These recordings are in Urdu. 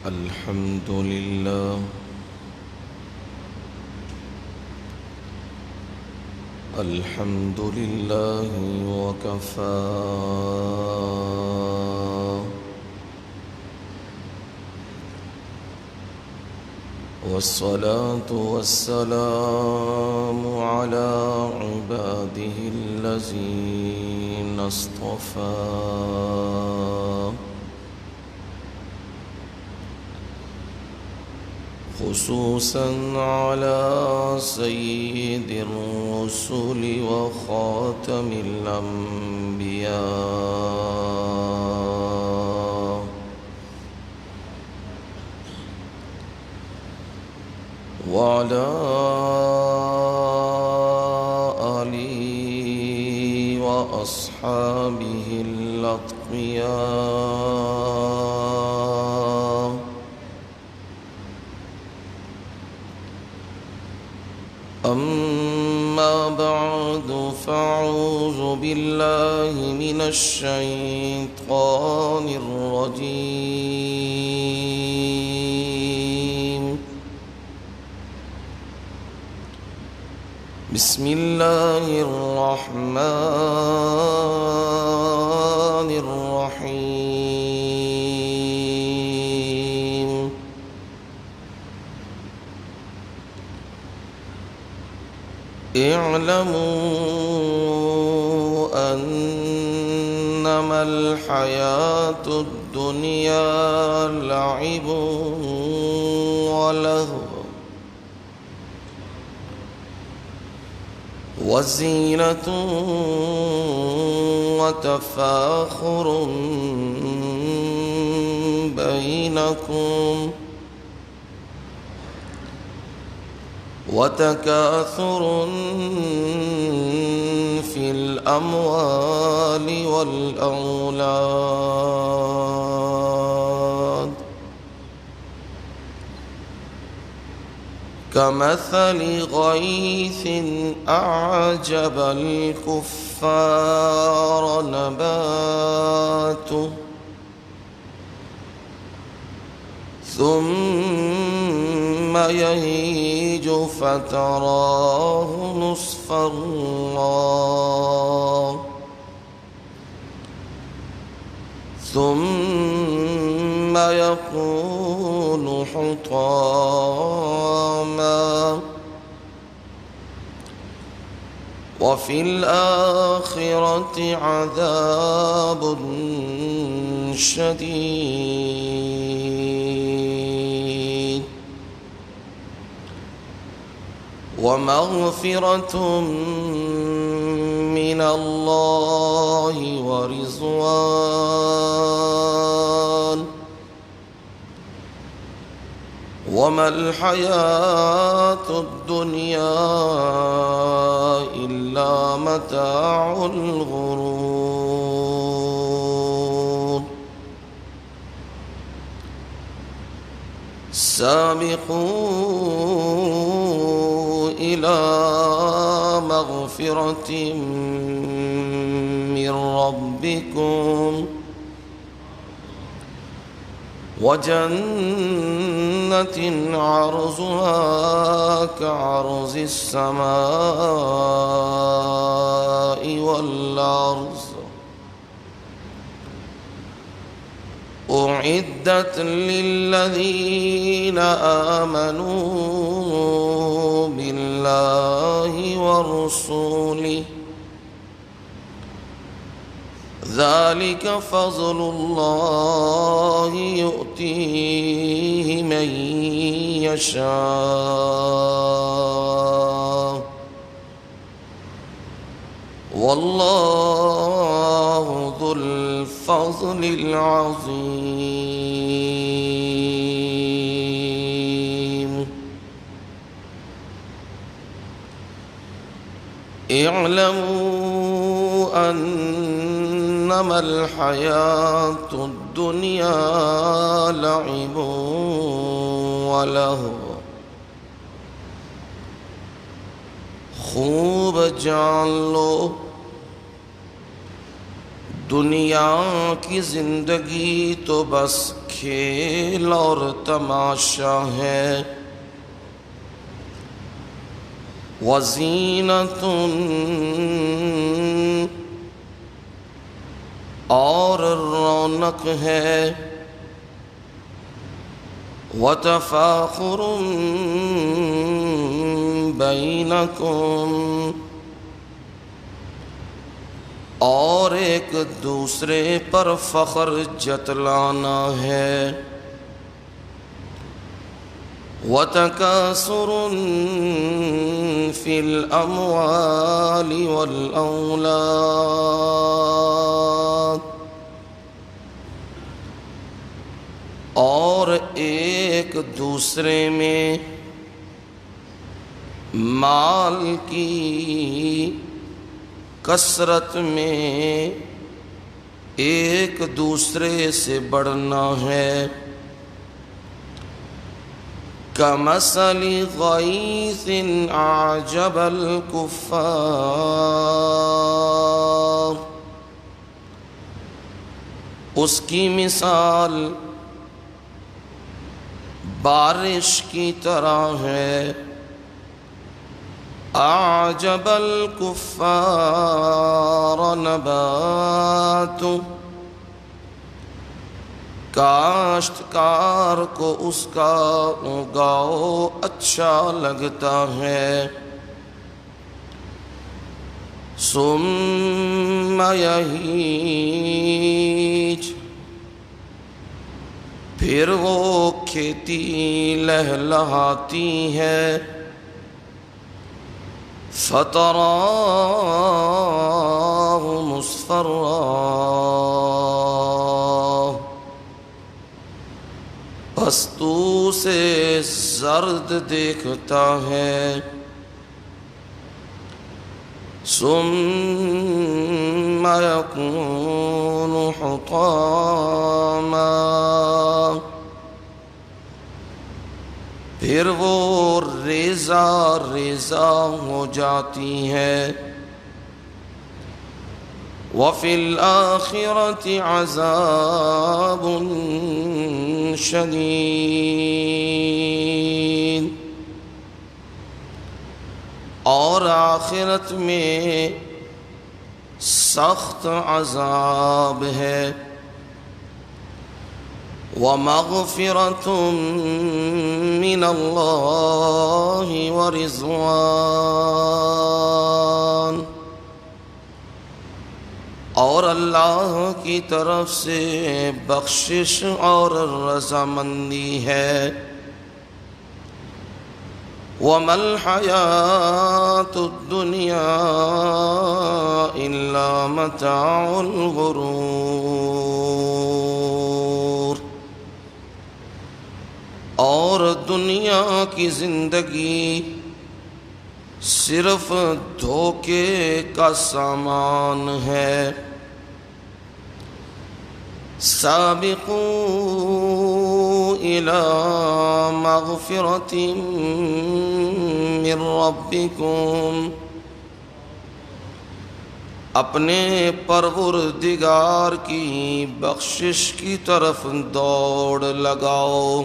الحمد لله الحمد لله وكفى والصلاة والسلام على عباده الذين اصطفى خصوصا على سيد الرسل وخاتم الأنبياء وعلى آله وأصحابه الأتقياء أما بعد فأعوذ بالله من الشيطان الرجيم بسم الله الرحمن الرحيم اعلموا أنما الحياة الدنيا لعب ولهو وزينة وتفاخر بينكم وتكاثر في الأموال والأولاد كمثل غيث أعجب الكفار نباته ثم يهيج فتراه مصفرا ثم يكون حطاما وفي الآخرة عذاب شديد ومغفرة من الله ورضوان وما الحياة الدنيا إلا متاع الغرور سابقوا إلى مغفرة من ربكم وجنة عرضها كعرض السماء والأرض أعدت للذين آمنوا بالله ورسوله ذلك فضل الله يؤتيه من يشاء والله ذو الفضل العظيم اعلموا أنما الحياة الدنيا لعب ولهو خوب جان لو دنیا کی زندگی تو بس کھیل اور تماشا ہے، وزینت اور رونق ہے، وتفاخر بینکم اور ایک دوسرے پر فخر جتلانا ہے، وتکاثر فی الاموال والاولاد اور ایک دوسرے میں مال کی کثرت میں ایک دوسرے سے بڑھنا ہے، کمثل غیث اعجب الکفار اس کی مثال بارش کی طرح ہے، اعجب الکفار نبات کاشتکار کو اس کا اگاؤ اچھا لگتا ہے، ثم یہیج پھر وہ کھیتی لہلہاتی ہے، فَتَرَاهُ مُصْفَرًّا پس تو اسے زرد دیکھتا ہے، ثُمَّ يَكُونُ حُطَامًا پھر وہ ریزہ ریزہ ہو جاتی ہے، وَفِي الْآخِرَةِ عَذَابٌ شَدِيدٌ اور آخرت میں سخت عذاب ہے، وَمَغْفِرَةٌ مِّنَ اللَّهِ وَرِضْوَانٌ اور اللہ کی طرف سے بخشش اور رضامندی ہے، وَمَا الْحَيَاةُ الدُّنْيَا إِلَّا مَتَاعُ الْغُرُورِ اور دنیا کی زندگی صرف دھوکے کا سامان ہے، سابقوا إلى مغفرة من ربكم اپنے پروردگار کی بخشش کی طرف دوڑ لگاؤ،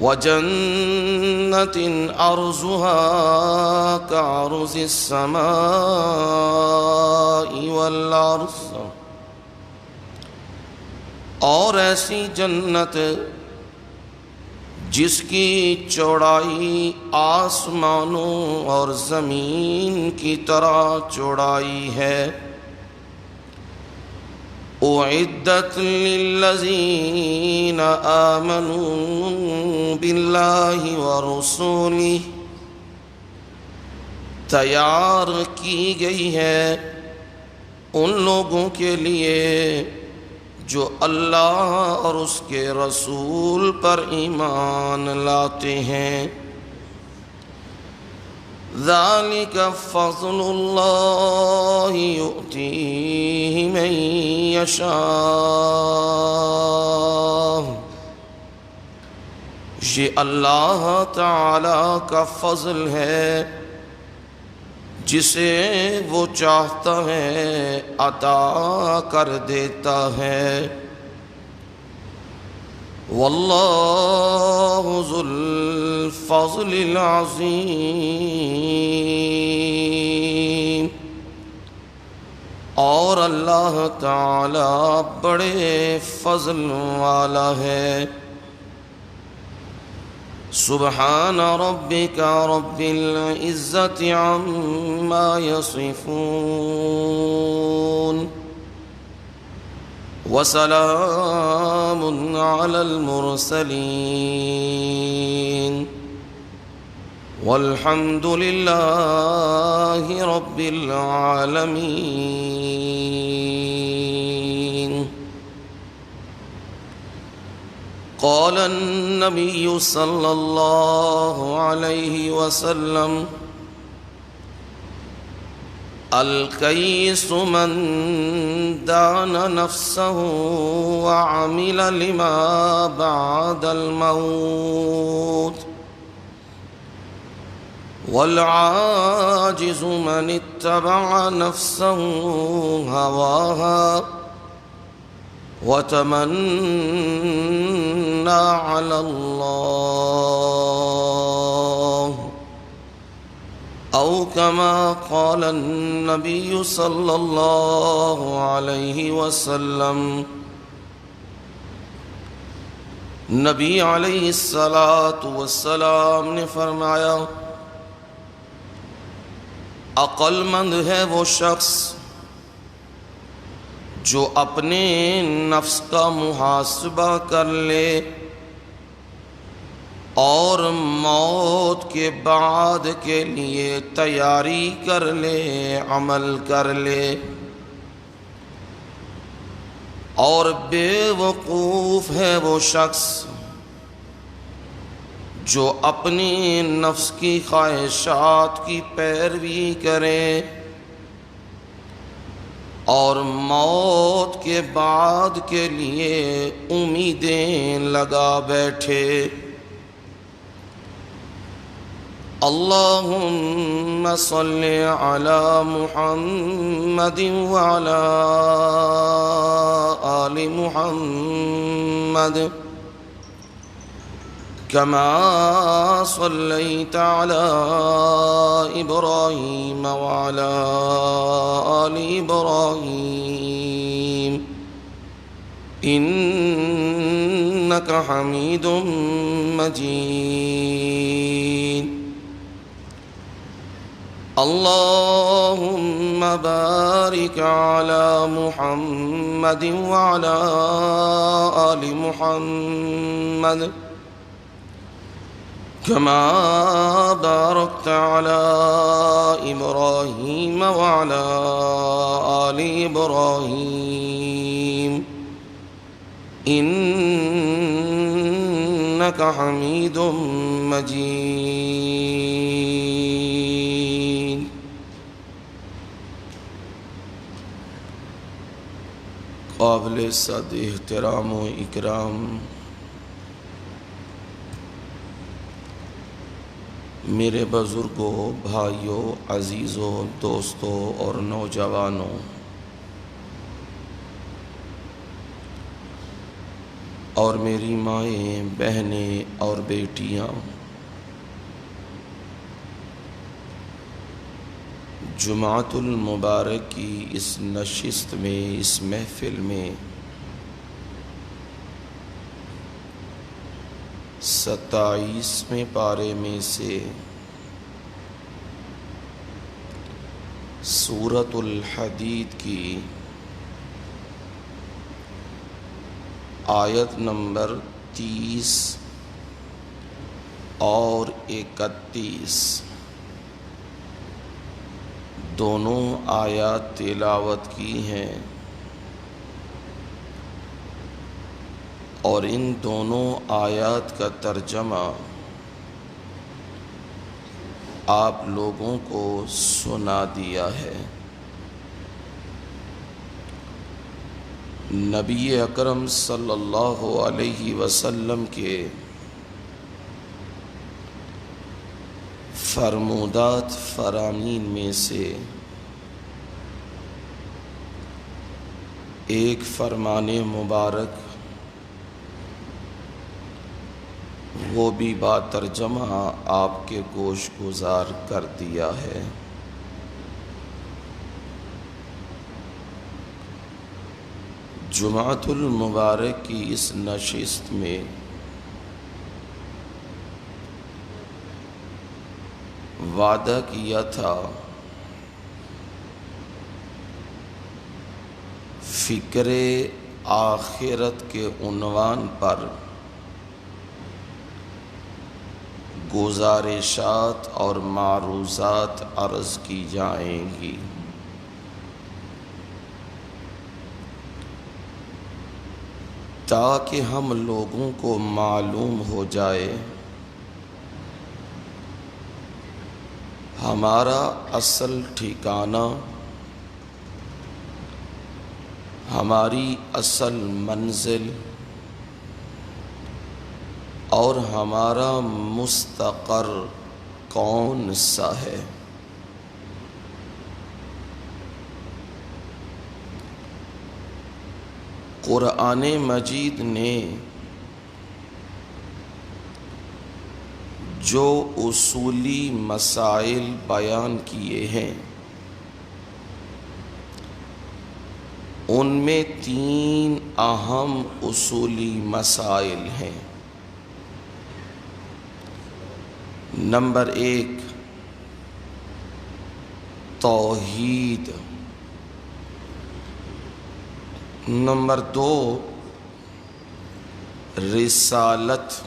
وَجَنَّةٍ عَرْضُهَا كَعَرْضِ السَّمَاءِ وَالْأَرْضِ اور ایسی جنت جس کی چوڑائی آسمانوں اور زمین کی طرح چوڑائی ہے، اعدت للذین آمنوا باللہ ورسولہ تیار کی گئی ہے ان لوگوں کے لیے جو اللہ اور اس کے رسول پر ایمان لاتے ہیں، ذَلِكَ فَضْلُ اللَّهِ يُؤْتِيهِ مَن يَشَاءُ یہ اللہ تعالی کا فضل ہے جسے وہ چاہتا ہے عطا کر دیتا ہے۔ واللہ ذو الفضل العظیم، اور اللہ تعالی بڑے فضل والا ہے۔ سبحان ربک رب العزت عما یصفون، وسلام علی المرسلین، والحمد للہ رب العالمین۔ قال النبی صلی اللہ علیہ وسلم: الکیس من دان نفسه وعمل لما بعد الموت، والعاجز من اتبع نفسه هواها وتمنى على الله، أو كما قال النبي صلى الله عليه وسلم۔ نبی علیہ الصلاۃ والسلام نے فرمایا: عقل مند ہے وہ شخص جو اپنے نفس کا محاسبہ کر لے اور موت کے بعد کے لیے تیاری کر لے، عمل کر لے۔ اور بے وقوف ہے وہ شخص جو اپنی نفس کی خواہشات کی پیروی کرے اور موت کے بعد کے لیے امیدیں لگا بیٹھے۔ اللہم صل علی محمد وعلی آل محمد كما صليت على إبراهيم وعلى آل إبراهيم إنك حميد مجيد۔ اللهم بارك على محمد وعلى آل محمد كما باركت على إبراهيم وعلى آل إبراهيم إنك حميد مجيد۔ قابل صد احترام و اکرام میرے بزرگوں، بھائیوں، عزیزوں، دوستوں اور نوجوانوں، اور میری مائیں، بہنیں اور بیٹیاں، جمعۃ المبارک کی اس نشست میں، اس محفل میں 27ویں پارے میں سے سورۃ الحدید کی آیت نمبر 30 اور 31 دونوں آیات تلاوت کی ہیں، اور ان دونوں آیات کا ترجمہ آپ لوگوں کو سنا دیا ہے۔ نبی اکرم صلی اللہ علیہ وسلم کے فرمودات فرامین میں سے ایک فرمان مبارک، وہ بھی با ترجمہ آپ کے گوش گزار کر دیا ہے۔ جمعۃ المبارک کی اس نشست میں وعدہ کیا تھا فکر آخرت کے عنوان پر گزارشات اور معروضات عرض کی جائیں گی۔ تاکہ ہم لوگوں کو معلوم ہو جائے ہمارا اصل ٹھکانہ، ہماری اصل منزل اور ہمارا مستقر کون سا ہے۔ قرآن مجید نے جو اصولی مسائل بیان کیے ہیں، ان میں 3 اہم اصولی مسائل ہیں۔ نمبر 1 توحید، نمبر 2 رسالت،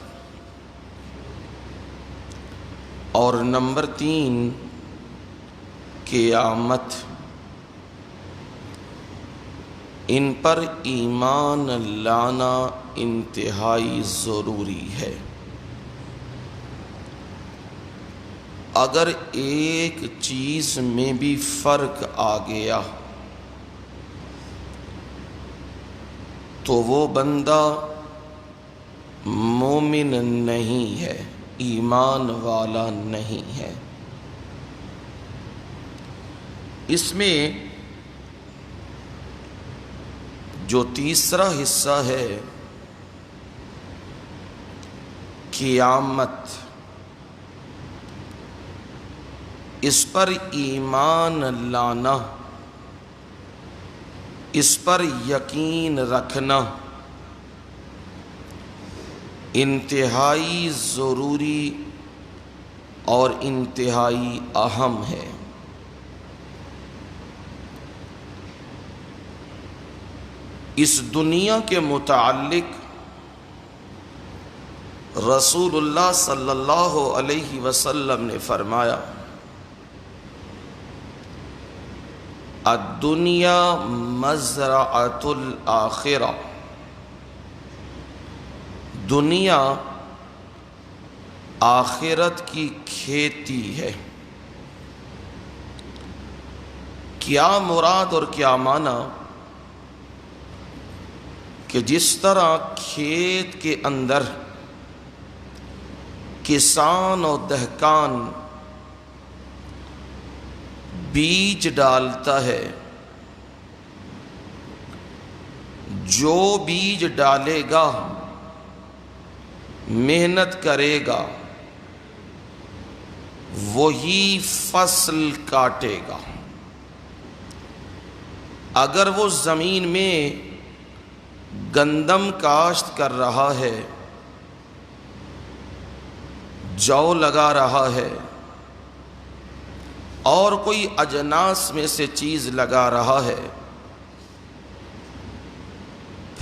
اور نمبر 3 قیامت۔ ان پر ایمان لانا انتہائی ضروری ہے۔ اگر ایک چیز میں بھی فرق آ گیا تو وہ بندہ مومن نہیں ہے، ایمان والا نہیں ہے۔ اس میں جو تیسرا حصہ ہے قیامت، اس پر ایمان لانا، اس پر یقین رکھنا انتہائی ضروری اور انتہائی اہم ہے۔ اس دنیا کے متعلق رسول اللہ صلی اللہ علیہ وسلم نے فرمایا، الدنیا مزرعۃ الآخرہ، دنیا آخرت کی کھیتی ہے۔ کیا مراد اور کیا معنی؟ کہ جس طرح کھیت کے اندر کسان اور دہقان بیج ڈالتا ہے، جو بیج ڈالے گا محنت کرے گا وہی فصل کاٹے گا۔ اگر وہ زمین میں گندم کاشت کر رہا ہے، جو لگا رہا ہے، اور کوئی اجناس میں سے چیز لگا رہا ہے،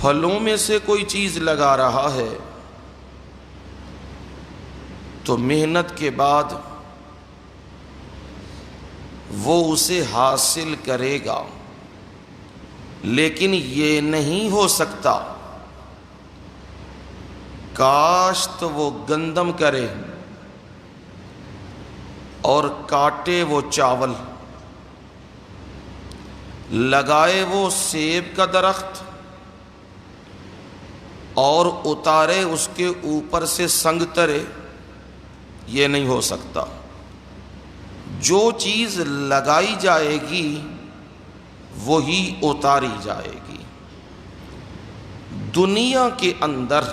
پھلوں میں سے کوئی چیز لگا رہا ہے، تو محنت کے بعد وہ اسے حاصل کرے گا۔ لیکن یہ نہیں ہو سکتا کاشت وہ گندم کرے اور کاٹے وہ چاول، لگائے وہ سیب کا درخت اور اتارے اس کے اوپر سے سنگ ترے، یہ نہیں ہو سکتا۔ جو چیز لگائی جائے گی وہی اتاری جائے گی۔ دنیا کے اندر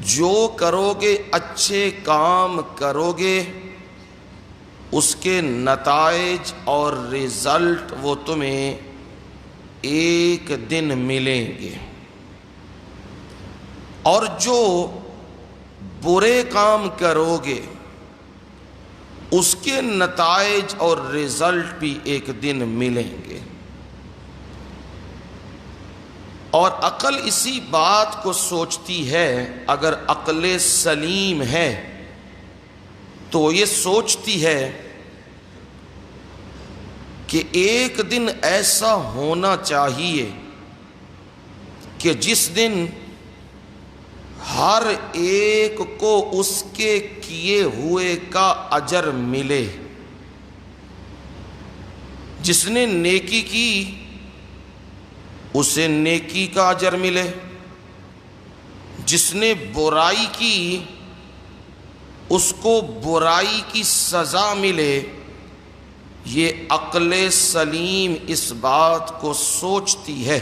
جو کرو گے، اچھے کام کرو گے، اس کے نتائج اور رزلٹ وہ تمہیں ایک دن ملیں گے، اور جو برے کام کرو گے اس کے نتائج اور رزلٹ بھی ایک دن ملیں گے۔ اور عقل اسی بات کو سوچتی ہے، اگر عقل سلیم ہے تو یہ سوچتی ہے کہ ایک دن ایسا ہونا چاہیے کہ جس دن ہر ایک کو اس کے کیے ہوئے کا اجر ملے۔ جس نے نیکی کی اسے نیکی کا اجر ملے، جس نے برائی کی اس کو برائی کی سزا ملے۔ یہ عقل سلیم اس بات کو سوچتی ہے،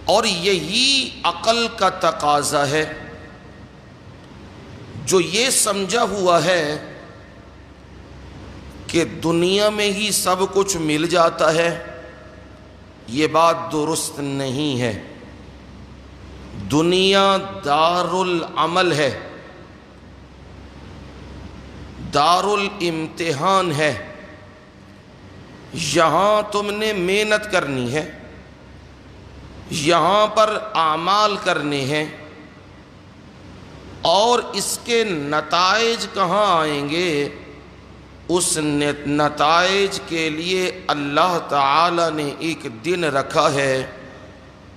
اور یہی عقل کا تقاضا ہے۔ جو یہ سمجھا ہوا ہے کہ دنیا میں ہی سب کچھ مل جاتا ہے، یہ بات درست نہیں ہے۔ دنیا دار العمل ہے، دار الامتحان ہے۔ یہاں تم نے محنت کرنی ہے، یہاں پر اعمال کرنے ہیں، اور اس کے نتائج کہاں آئیں گے؟ اس نتائج کے لیے اللہ تعالی نے ایک دن رکھا ہے،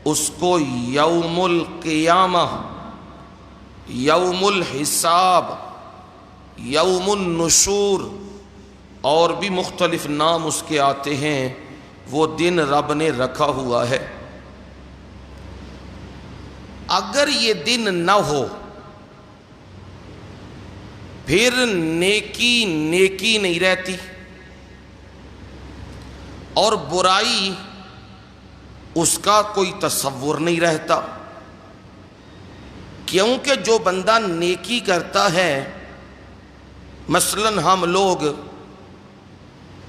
اس کو یوم القیامہ، یوم الحساب، یوم النشور، اور بھی مختلف نام اس کے آتے ہیں۔ وہ دن رب نے رکھا ہوا ہے۔ اگر یہ دن نہ ہو پھر نیکی نیکی نہیں رہتی، اور برائی اس کا کوئی تصور نہیں رہتا۔ کیونکہ جو بندہ نیکی کرتا ہے، مثلا ہم لوگ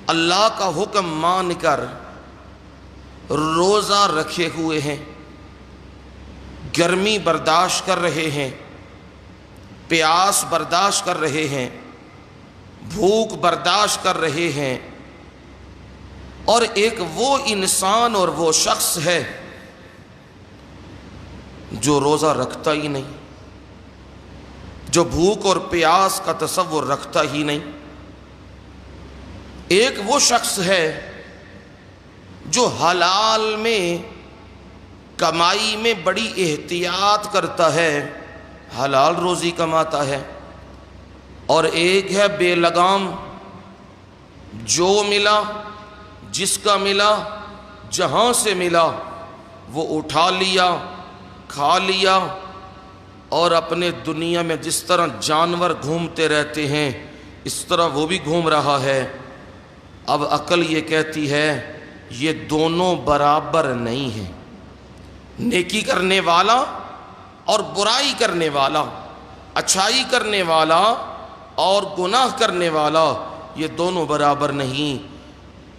اللہ کا حکم مان کر روزہ رکھے ہوئے ہیں، گرمی برداشت کر رہے ہیں، پیاس برداشت کر رہے ہیں، بھوک برداشت کر رہے ہیں، اور ایک وہ انسان اور وہ شخص ہے جو روزہ رکھتا ہی نہیں، جو بھوک اور پیاس کا تصور رکھتا ہی نہیں۔ ایک وہ شخص ہے جو حلال میں کمائی میں بڑی احتیاط کرتا ہے، حلال روزی کماتا ہے، اور ایک ہے بے لگام، جو ملا، جس کا ملا، جہاں سے ملا وہ اٹھا لیا، کھا لیا، اور اپنے دنیا میں جس طرح جانور گھومتے رہتے ہیں اس طرح وہ بھی گھوم رہا ہے۔ اب عقل یہ کہتی ہے یہ دونوں برابر نہیں ہیں۔ نیکی کرنے والا اور برائی کرنے والا، اچھائی کرنے والا اور گناہ کرنے والا، یہ دونوں برابر نہیں۔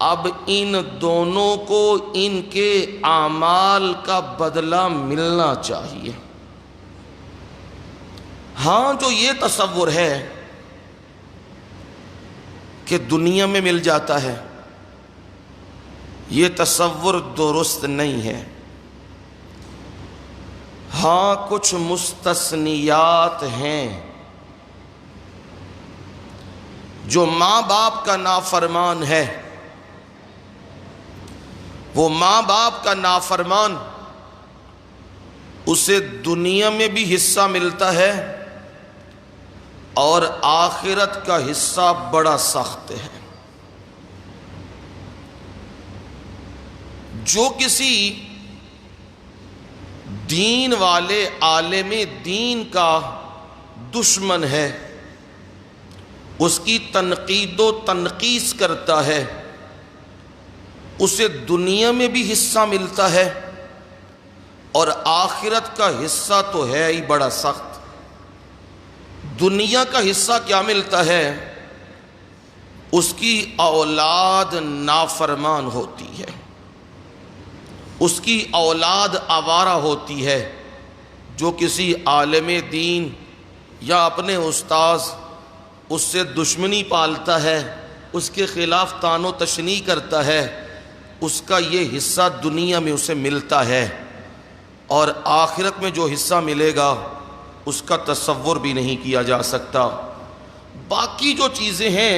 اب ان دونوں کو ان کے اعمال کا بدلہ ملنا چاہیے۔ ہاں، جو یہ تصور ہے کہ دنیا میں مل جاتا ہے، یہ تصور درست نہیں ہے۔ ہاں، کچھ مستثنیات ہیں۔ جو ماں باپ کا نافرمان ہے، وہ ماں باپ کا نافرمان، اسے دنیا میں بھی حصہ ملتا ہے اور آخرت کا حصہ بڑا سخت ہے۔ جو کسی دین والے عالم دین کا دشمن ہے، اس کی تنقید و تنقیص کرتا ہے، اسے دنیا میں بھی حصہ ملتا ہے اور آخرت کا حصہ تو ہے ہی بڑا سخت۔ دنیا کا حصہ کیا ملتا ہے؟ اس کی اولاد نافرمان ہوتی ہے، اس کی اولاد آوارہ ہوتی ہے، جو کسی عالم دین یا اپنے استاذ اس سے دشمنی پالتا ہے، اس کے خلاف طعن و تشنیع کرتا ہے، اس کا یہ حصہ دنیا میں اسے ملتا ہے، اور آخرت میں جو حصہ ملے گا اس کا تصور بھی نہیں کیا جا سکتا۔ باقی جو چیزیں ہیں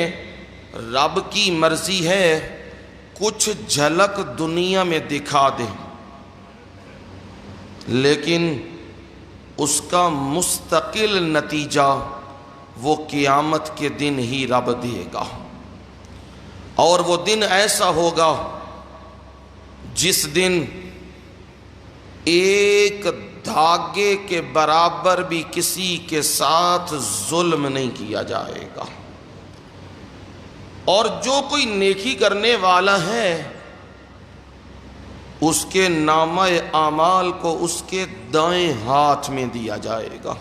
رب کی مرضی ہے کچھ جھلک دنیا میں دکھا دے، لیکن اس کا مستقل نتیجہ وہ قیامت کے دن ہی رب دے گا، اور وہ دن ایسا ہوگا جس دن ایک دھاگے کے برابر بھی کسی کے ساتھ ظلم نہیں کیا جائے گا، اور جو کوئی نیکی کرنے والا ہے اس کے نامہ اعمال کو اس کے دائیں ہاتھ میں دیا جائے گا،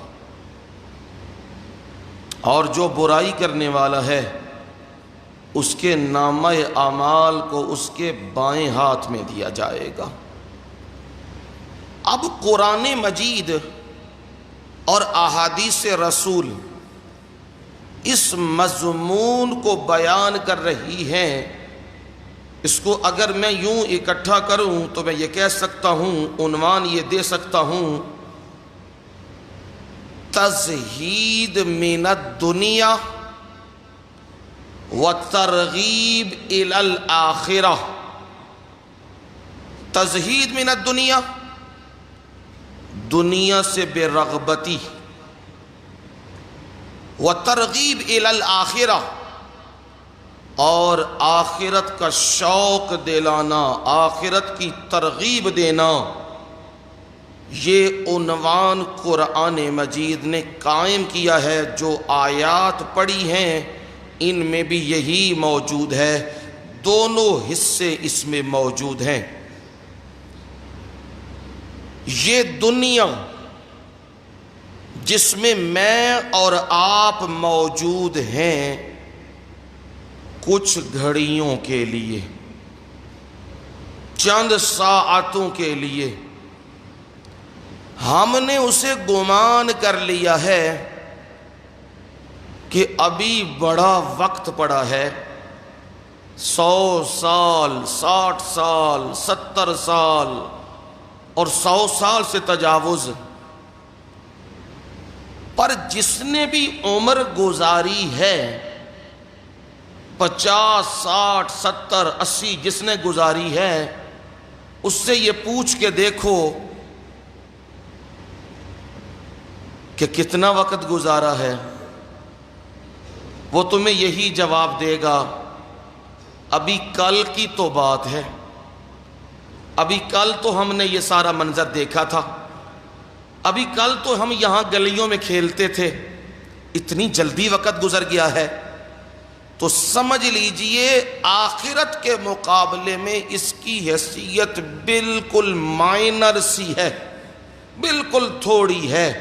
اور جو برائی کرنے والا ہے اس کے نامہ اعمال کو اس کے بائیں ہاتھ میں دیا جائے گا۔ اب قرآن مجید اور احادیث رسول اس مضمون کو بیان کر رہی ہیں۔ اس کو اگر میں یوں اکٹھا کروں تو میں یہ کہہ سکتا ہوں، عنوان یہ دے سکتا ہوں، تزہید من الدنیا وترغیب الی الآخرہ۔ تزہید من الدنیا، دنیا سے بے رغبتی، وترغیب الی الآخرہ، اور آخرت کا شوق دلانا، آخرت کی ترغیب دینا، یہ عنوان قرآن مجید نے قائم کیا ہے۔ جو آیات پڑھی ہیں ان میں بھی یہی موجود ہے، دونوں حصے اس میں موجود ہیں۔ یہ دنیا جس میں میں اور آپ موجود ہیں کچھ گھڑیوں کے لیے، چند ساعتوں کے لیے، ہم نے اسے گمان کر لیا ہے کہ ابھی بڑا وقت پڑا ہے، 100 سال، 60 سال، 70 سال اور 100 سال سے تجاوز۔ پر جس نے بھی عمر گزاری ہے، 50، 60، 70، 80 جس نے گزاری ہے، اس سے یہ پوچھ کے دیکھو کہ کتنا وقت گزارا ہے، وہ تمہیں یہی جواب دے گا، ابھی کل کی تو بات ہے، ابھی کل تو ہم نے یہ سارا منظر دیکھا تھا، ابھی کل تو ہم یہاں گلیوں میں کھیلتے تھے، اتنی جلدی وقت گزر گیا ہے۔ تو سمجھ لیجئے آخرت کے مقابلے میں اس کی حیثیت بالکل مائنر سی ہے، بالکل تھوڑی ہے۔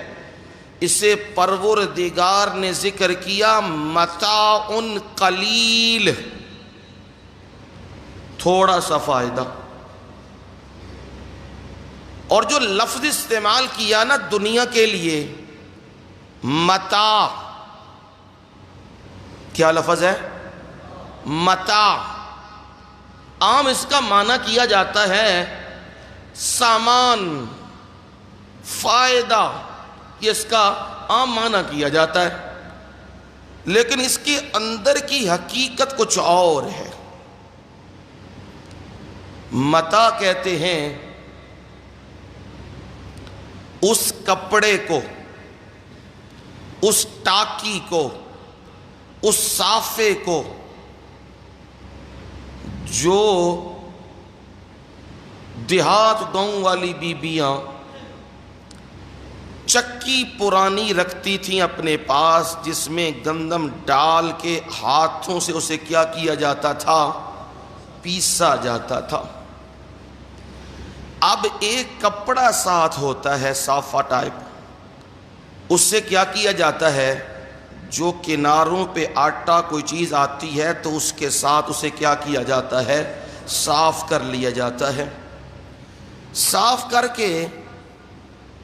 اسے پروردگار نے ذکر کیا متاع قلیل، تھوڑا سا فائدہ۔ اور جو لفظ استعمال کیا نا دنیا کے لیے، متاع، کیا لفظ ہے؟ متاع۔ عام اس کا معنی کیا جاتا ہے سامان، فائدہ، یہ اس کا عام معنی کیا جاتا ہے، لیکن اس کے اندر کی حقیقت کچھ اور ہے۔ متاع کہتے ہیں اس کپڑے کو، اس ٹاکی کو، اس صافے کو جو دیہات گاؤں والی بیبیاں چکی پرانی رکھتی تھیں اپنے پاس، جس میں گندم ڈال کے ہاتھوں سے اسے کیا کیا جاتا تھا؟ پیسا جاتا تھا۔ اب ایک کپڑا ساتھ ہوتا ہے صافہ ٹائپ، اس سے کیا کیا جاتا ہے؟ جو کناروں پہ آٹا کوئی چیز آتی ہے تو اس کے ساتھ اسے کیا کیا جاتا ہے؟ صاف کر لیا جاتا ہے۔ صاف کر کے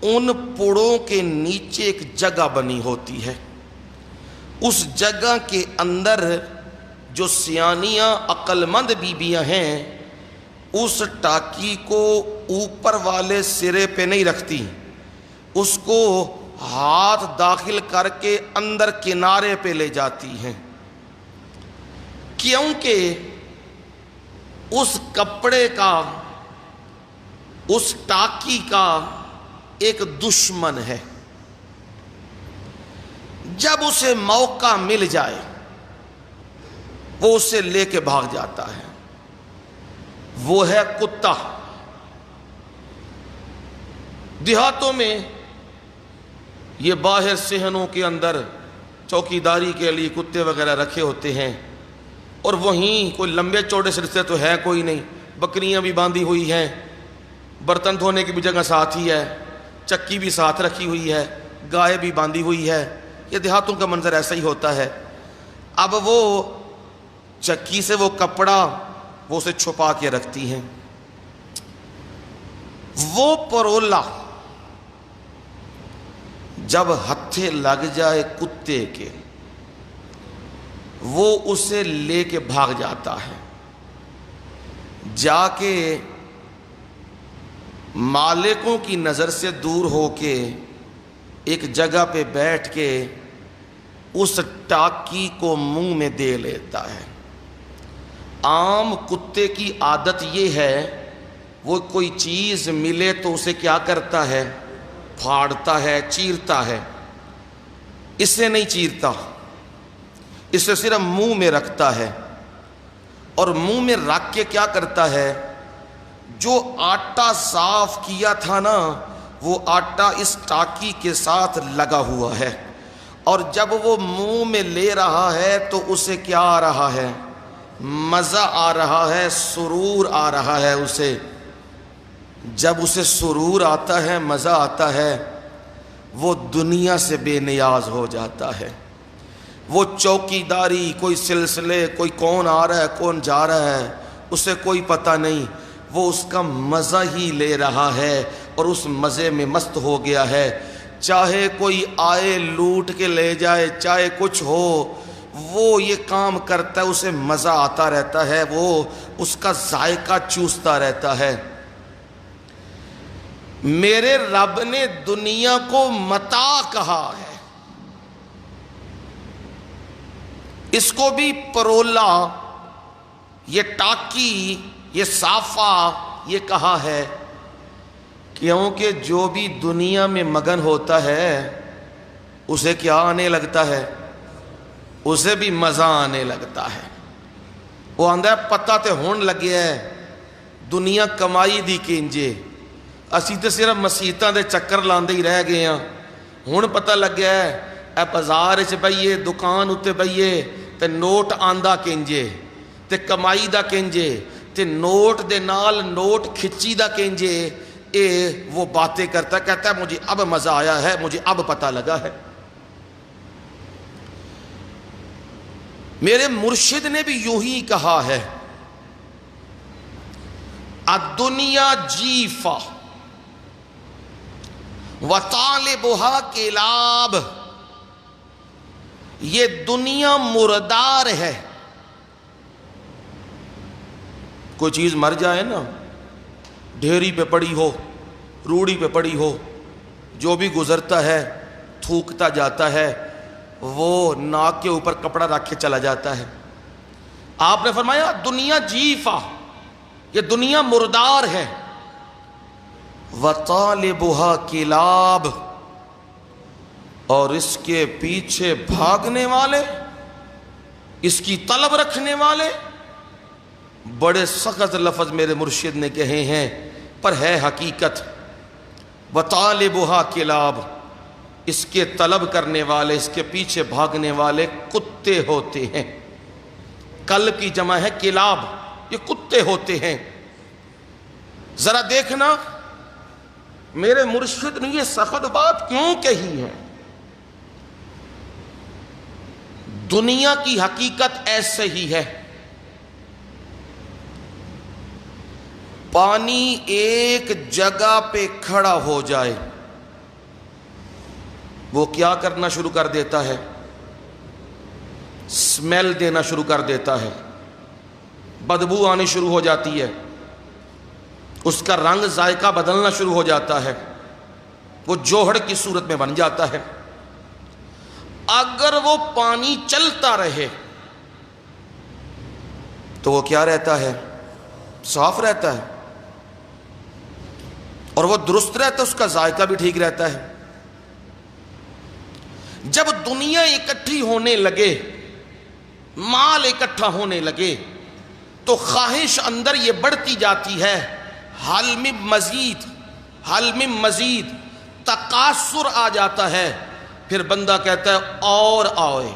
ان پڑوں کے نیچے ایک جگہ بنی ہوتی ہے، اس جگہ کے اندر جو سیانیاں عقل مند بیبیاں ہیں اس ٹاکی کو اوپر والے سرے پہ نہیں رکھتی، اس کو ہاتھ داخل کر کے اندر کنارے پہ لے جاتی ہیں، کیونکہ اس کپڑے کا، اس ٹاکی کا ایک دشمن ہے، جب اسے موقع مل جائے وہ اسے لے کے بھاگ جاتا ہے، وہ ہے کتا۔ دیہاتوں میں یہ باہر صحنوں کے اندر چوکی داری کے لیے کتے وغیرہ رکھے ہوتے ہیں، اور وہیں کوئی لمبے چوڑے سلسلے تو ہے کوئی نہیں، بکریاں بھی باندھی ہوئی ہیں، برتن دھونے کی بھی جگہ ساتھ ہی ہے، چکی بھی ساتھ رکھی ہوئی ہے، گائے بھی باندھی ہوئی ہے۔ یہ دیہاتوں کا منظر ایسا ہی ہوتا ہے۔ اب وہ چکی سے وہ کپڑا وہ اسے چھپا کے رکھتی ہیں، وہ پرولا جب ہتھے لگ جائے کتے کے، وہ اسے لے کے بھاگ جاتا ہے، جا کے مالکوں کی نظر سے دور ہو کے ایک جگہ پہ بیٹھ کے اس ٹاکی کو منہ میں دے لیتا ہے۔ عام کتے کی عادت یہ ہے، وہ کوئی چیز ملے تو اسے کیا کرتا ہے؟ پھاڑتا ہے، چیرتا ہے۔ اس سے نہیں چیرتا، اسے صرف منہ میں رکھتا ہے، اور منہ میں رکھ کے کیا کرتا ہے؟ جو آٹا صاف کیا تھا نا، وہ آٹا اس ٹاکی کے ساتھ لگا ہوا ہے، اور جب وہ منہ میں لے رہا ہے تو اسے کیا آ رہا ہے؟ مزہ آ رہا ہے، سرور آ رہا ہے اسے۔ جب اسے سرور آتا ہے، مزہ آتا ہے، وہ دنیا سے بے نیاز ہو جاتا ہے۔ وہ چوکی داری، کوئی سلسلے، کوئی کون آ رہا ہے کون جا رہا ہے، اسے کوئی پتہ نہیں، وہ اس کا مزہ ہی لے رہا ہے اور اس مزے میں مست ہو گیا ہے۔ چاہے کوئی آئے لوٹ کے لے جائے، چاہے کچھ ہو، وہ یہ کام کرتا ہے، اسے مزہ آتا رہتا ہے، وہ اس کا ذائقہ چوستا رہتا ہے۔ میرے رب نے دنیا کو متاع کہا ہے، اس کو بھی پرولا، یہ ٹاکی، یہ صافہ، یہ کہا ہے، کیونکہ جو بھی دنیا میں مگن ہوتا ہے اسے کیا آنے لگتا ہے؟ اسے بھی مزہ آنے لگتا ہے۔ وہ آندہ ہے پتہ تے ہون لگیا ہے دنیا کمائی دی کنجے، اسی تے صرف مسیتاں دے چکر لاندے ہی رہ گئے ہیں۔ ہون پتہ لگ گیا ہے اے بازار وچ بئیے، دکان اتے بئیے تے نوٹ آندا کنجے تے کمائی دا کنجے تے نوٹ دے نال نوٹ کھچی دا کنجے، اے وہ باتیں کرتا ہے، کہتا ہے مجھے اب مزہ آیا ہے، مجھے اب پتہ لگا ہے۔ میرے مرشد نے بھی یوں ہی کہا ہے، الدنیا جیفہ وطالبہا کلاب، یہ دنیا مردار ہے۔ کوئی چیز مر جائے نا، ڈھیری پہ پڑی ہو، روڑی پہ پڑی ہو، جو بھی گزرتا ہے تھوکتا جاتا ہے، وہ ناک کے اوپر کپڑا رکھ کے چلا جاتا ہے۔ آپ نے فرمایا دنیا جیفہ، یہ دنیا مردار ہے، وطالبها کلاب، اور اس کے پیچھے بھاگنے والے، اس کی طلب رکھنے والے، بڑے سخت لفظ میرے مرشد نے کہے ہیں، پر ہے حقیقت۔ وطالبها کلاب، اس کے طلب کرنے والے، اس کے پیچھے بھاگنے والے کتے ہوتے ہیں۔ کلب کی جمع ہے کلاب، یہ کتے ہوتے ہیں۔ ذرا دیکھنا میرے مرشد نے یہ سخت بات کیوں کہی ہے۔ دنیا کی حقیقت ایسے ہی ہے، پانی ایک جگہ پہ کھڑا ہو جائے وہ کیا کرنا شروع کر دیتا ہے؟ اسمیل دینا شروع کر دیتا ہے، بدبو آنی شروع ہو جاتی ہے، اس کا رنگ ذائقہ بدلنا شروع ہو جاتا ہے، وہ جوہر کی صورت میں بن جاتا ہے۔ اگر وہ پانی چلتا رہے تو وہ کیا رہتا ہے؟ صاف رہتا ہے، اور وہ درست رہتا ہے، اس کا ذائقہ بھی ٹھیک رہتا ہے۔ جب دنیا اکٹھی ہونے لگے، مال اکٹھا ہونے لگے، تو خواہش اندر یہ بڑھتی جاتی ہے، حل من مزید، حل من مزید، تقاصر آ جاتا ہے۔ پھر بندہ کہتا ہے اور آئے،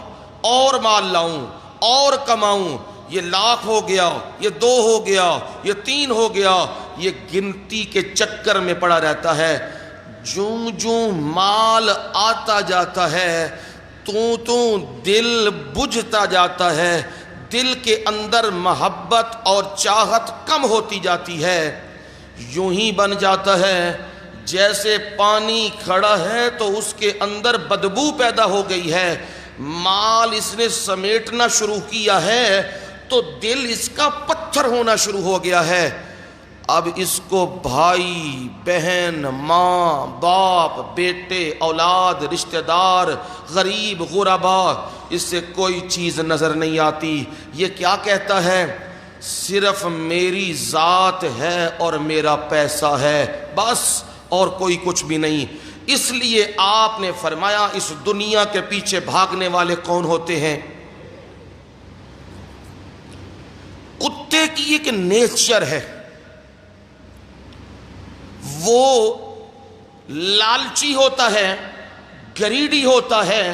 اور مال لاؤں، اور کماؤں، یہ 1,00,000 ہو گیا، یہ 2 ہو گیا، یہ 3 ہو گیا، یہ گنتی کے چکر میں پڑا رہتا ہے۔ جوں جوں مال آتا جاتا ہے تو دل بجھتا جاتا ہے، دل کے اندر محبت اور چاہت کم ہوتی جاتی ہے۔ یوں ہی بن جاتا ہے جیسے پانی کھڑا ہے تو اس کے اندر بدبو پیدا ہو گئی ہے، مال اس نے سمیٹنا شروع کیا ہے تو دل اس کا پتھر ہونا شروع ہو گیا ہے۔ اب اس کو بھائی، بہن، ماں، باپ، بیٹے، اولاد، رشتہ دار، غریب، غربا، اس سے کوئی چیز نظر نہیں آتی۔ یہ کیا کہتا ہے؟ صرف میری ذات ہے اور میرا پیسہ ہے، بس، اور کوئی کچھ بھی نہیں۔ اس لیے آپ نے فرمایا اس دنیا کے پیچھے بھاگنے والے کون ہوتے ہیں؟ کتے کی ایک نیچر ہے، وہ لالچی ہوتا ہے، گریڈی ہوتا ہے،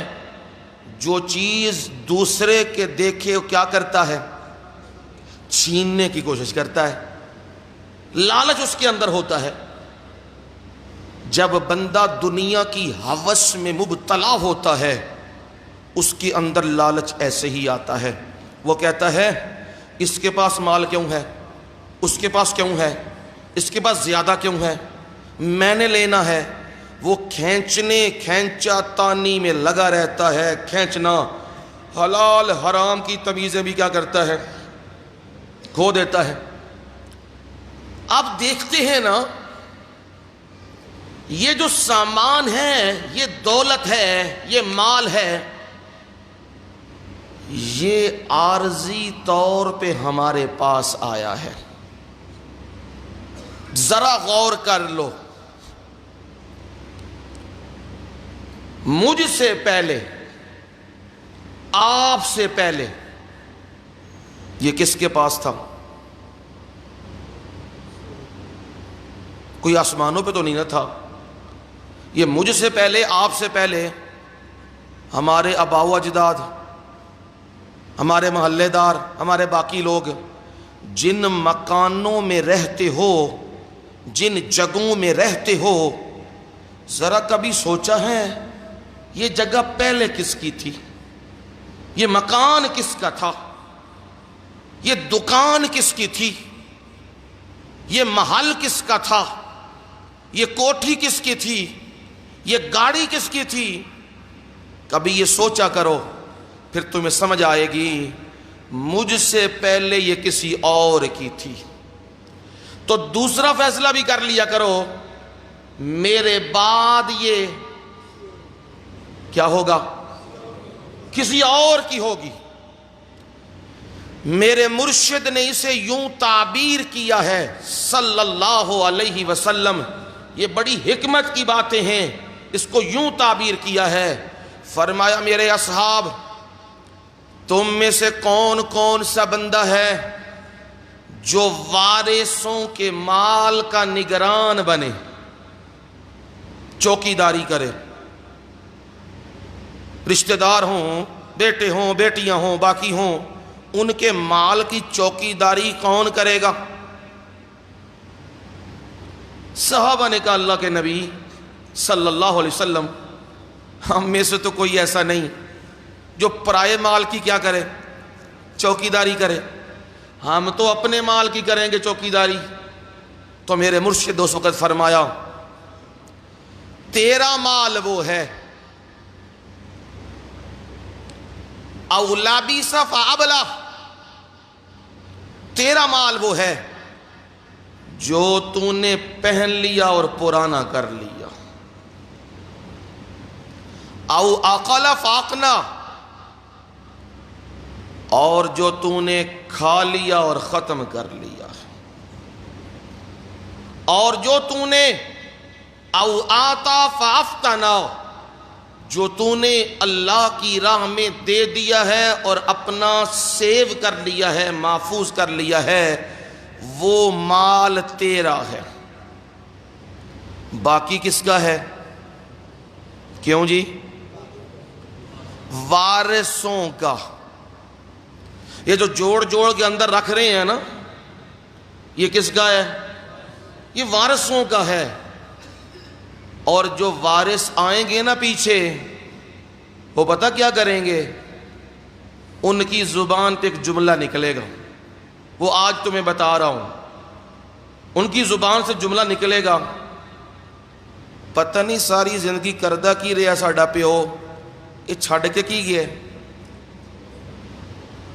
جو چیز دوسرے کے دیکھے وہ کیا کرتا ہے؟ چھیننے کی کوشش کرتا ہے، لالچ اس کے اندر ہوتا ہے۔ جب بندہ دنیا کی ہوس میں مبتلا ہوتا ہے اس کے اندر لالچ ایسے ہی آتا ہے، وہ کہتا ہے اس کے پاس مال کیوں ہے، اس کے پاس کیوں ہے، اس کے پاس زیادہ کیوں ہے، میں نے لینا ہے۔ وہ کھینچنے کھینچا تانی میں لگا رہتا ہے، کھینچنا، حلال حرام کی تمیزیں بھی کیا کرتا ہے؟ کھو دیتا ہے۔ اب دیکھتے ہیں نا، یہ جو سامان ہے، یہ دولت ہے، یہ مال ہے، یہ عارضی طور پہ ہمارے پاس آیا ہے۔ ذرا غور کر لو، مجھ سے پہلے، آپ سے پہلے یہ کس کے پاس تھا؟ کوئی آسمانوں پہ تو نہیں نہ تھا، یہ مجھ سے پہلے، آپ سے پہلے ہمارے آباء و اجداد، ہمارے محلے دار، ہمارے باقی لوگ جن مکانوں میں رہتے ہو، جن جگہوں میں رہتے ہو، ذرا کبھی سوچا ہے یہ جگہ پہلے کس کی تھی؟ یہ مکان کس کا تھا؟ یہ دکان کس کی تھی؟ یہ محل کس کا تھا؟ یہ کوٹھی کس کی تھی؟ یہ گاڑی کس کی تھی؟ کبھی یہ سوچا کرو، پھر تمہیں سمجھ آئے گی مجھ سے پہلے یہ کسی اور کی تھی۔ تو دوسرا فیصلہ بھی کر لیا کرو، میرے بعد یہ کیا ہوگا؟ کسی اور کی ہوگی۔ میرے مرشد نے اسے یوں تعبیر کیا ہے صلی اللہ علیہ وسلم، یہ بڑی حکمت کی باتیں ہیں، اس کو یوں تعبیر کیا ہے، فرمایا میرے اصحاب، تم میں سے کون کون سا بندہ ہے جو وارثوں کے مال کا نگران بنے، چوکیداری کرے؟ رشتہ دار ہوں، بیٹے ہوں، بیٹیاں ہوں، باقی ہوں، ان کے مال کی چوکیداری کون کرے گا؟ صحابہ نے کہا اللہ کے نبی صلی اللہ علیہ وسلم، ہم میں سے تو کوئی ایسا نہیں جو پرائے مال کی کیا کرے، چوکیداری کرے، ہم تو اپنے مال کی کریں گے چوکیداری۔ تو میرے مرشد اس وقت فرمایا تیرا مال وہ ہے اولا بیس فابلا، تیرا مال وہ ہے جو تو نے پہن لیا اور پرانا کر لیا، او اقل فاقنا، اور جو تو نے کھا لیا اور ختم کر لیا، اور جو تو نے او آتا فافتنا، جو تو نے اللہ کی راہ میں دے دیا ہے اور اپنا سیو کر لیا ہے، محفوظ کر لیا ہے، وہ مال تیرا ہے۔ باقی کس کا ہے؟ کیوں جی؟ وارثوں کا۔ یہ جو جوڑ جوڑ کے اندر رکھ رہے ہیں نا، یہ کس کا ہے؟ یہ وارثوں کا ہے۔ اور جو وارث آئیں گے نا پیچھے، وہ پتہ کیا کریں گے؟ ان کی زبان پہ ایک جملہ نکلے گا، وہ آج تمہیں بتا رہا ہوں، ان کی زبان سے جملہ نکلے گا، پتہ نہیں ساری زندگی کردہ کی رہا ساڈا پیو، یہ چھڈ کے کی گئے۔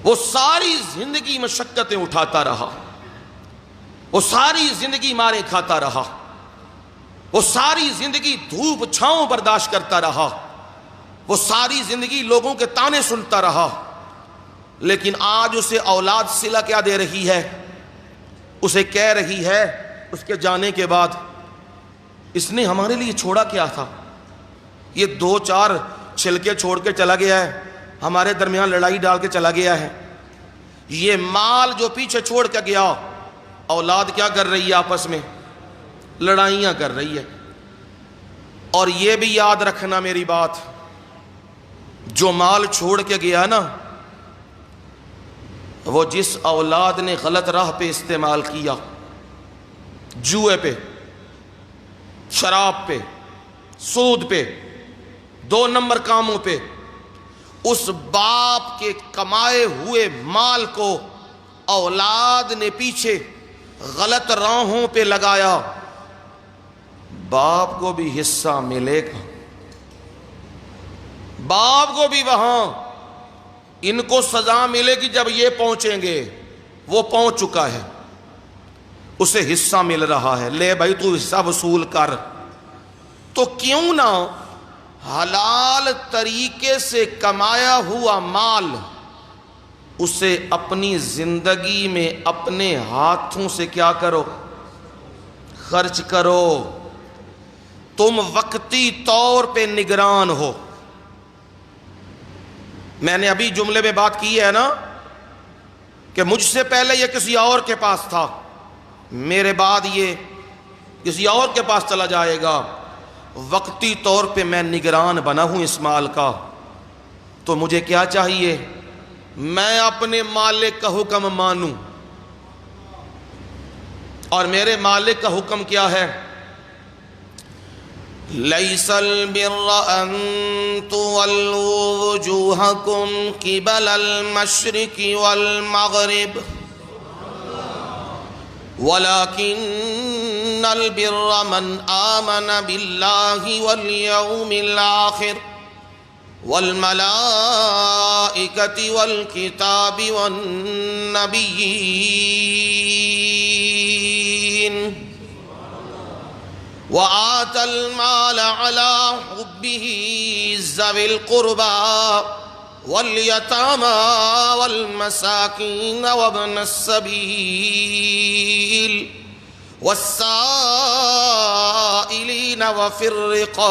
وہ ساری زندگی مشقتیں اٹھاتا رہا، وہ ساری زندگی مارے کھاتا رہا، وہ ساری زندگی دھوپ چھاؤں برداشت کرتا رہا، وہ ساری زندگی لوگوں کے تانے سنتا رہا، لیکن آج اسے اولاد صلہ کیا دے رہی ہے؟ اسے کہہ رہی ہے اس کے جانے کے بعد، اس نے ہمارے لیے چھوڑا کیا تھا؟ یہ 2-4 چھلکے چھوڑ کے چلا گیا ہے، ہمارے درمیان لڑائی ڈال کے چلا گیا ہے۔ یہ مال جو پیچھے چھوڑ کے گیا، اولاد کیا کر رہی ہے؟ آپس میں لڑائیاں کر رہی ہے۔ اور یہ بھی یاد رکھنا میری بات، جو مال چھوڑ کے گیا نا، وہ جس اولاد نے غلط راہ پہ استعمال کیا، جوئے پہ، شراب پہ، سود پہ، 2 نمبر کاموں پہ، اس باپ کے کمائے ہوئے مال کو اولاد نے پیچھے غلط راہوں پہ لگایا، باپ کو بھی حصہ ملے گا، باپ کو بھی وہاں ان کو سزا ملے گی جب یہ پہنچیں گے، وہ پہنچ چکا ہے، اسے حصہ مل رہا ہے، لے بھائی تو حصہ وصول کر۔ تو کیوں نہ حلال طریقے سے کمایا ہوا مال اسے اپنی زندگی میں اپنے ہاتھوں سے کیا کرو؟ خرچ کرو۔ تم وقتی طور پہ نگران ہو۔ میں نے ابھی جملے میں بات کی ہے نا کہ مجھ سے پہلے یہ کسی اور کے پاس تھا، میرے بعد یہ کسی اور کے پاس چلا جائے گا، وقتی طور پہ میں نگران بنا ہوں اس مال کا، تو مجھے کیا چاہیے؟ میں اپنے مالک کا حکم مانوں۔ اور میرے مالک کا حکم کیا ہے؟ لَيْسَ الْبِرَّ أَن تُوَلُّوا وُجُوهَكُمْ قِبَلَ الْمَشْرِقِ وَالْمَغْرِبِ وَلَكِنَّ الْبِرَّ مَنْ آمَنَ بِاللَّهِ وَالْيَوْمِ الْآخِرِ وَالْمَلَائِكَةِ وَالْكِتَابِ وَالنَّبِيِّينَ وَآتَى الْمَالَ عَلَى حُبِّهِ ذَوِي الْقُرْبَى وَالْيَتَامَى وَالْمَسَاكِينَ وَابْنَ السَّبِيلِ وَالسَّائِلِينَ وَفِي الرِّقَابِ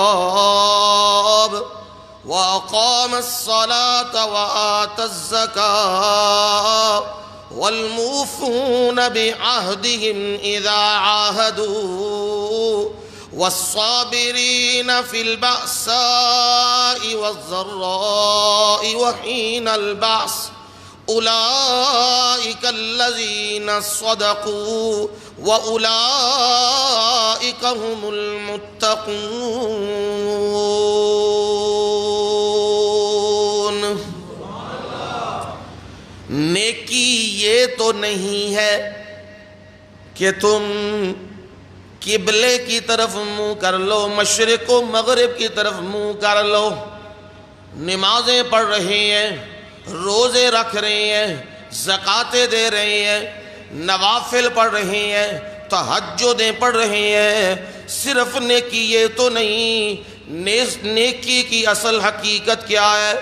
وَأَقَامَ الصَّلَاةَ وَآتَى الزَّكَاةَ وَالْمُوفُونَ بِعَهْدِهِمْ إِذَا عَاهَدُوا والصابرین فی البأساء والضراء وحین البعث اولئک الذین صدقوا واولئک هم المتقون۔ نیکی یہ تو نہیں ہے کہ تم قبلے کی طرف منہ کر لو، مشرق و مغرب کی طرف منہ کر لو، نمازیں پڑھ رہے ہیں، روزے رکھ رہے ہیں، زکاتیں دے رہے ہیں، نوافل پڑھ رہے ہیں، تہجدیں پڑھ رہے ہیں، صرف نیکی یہ تو نہیں، نیکی کی اصل حقیقت کیا ہے؟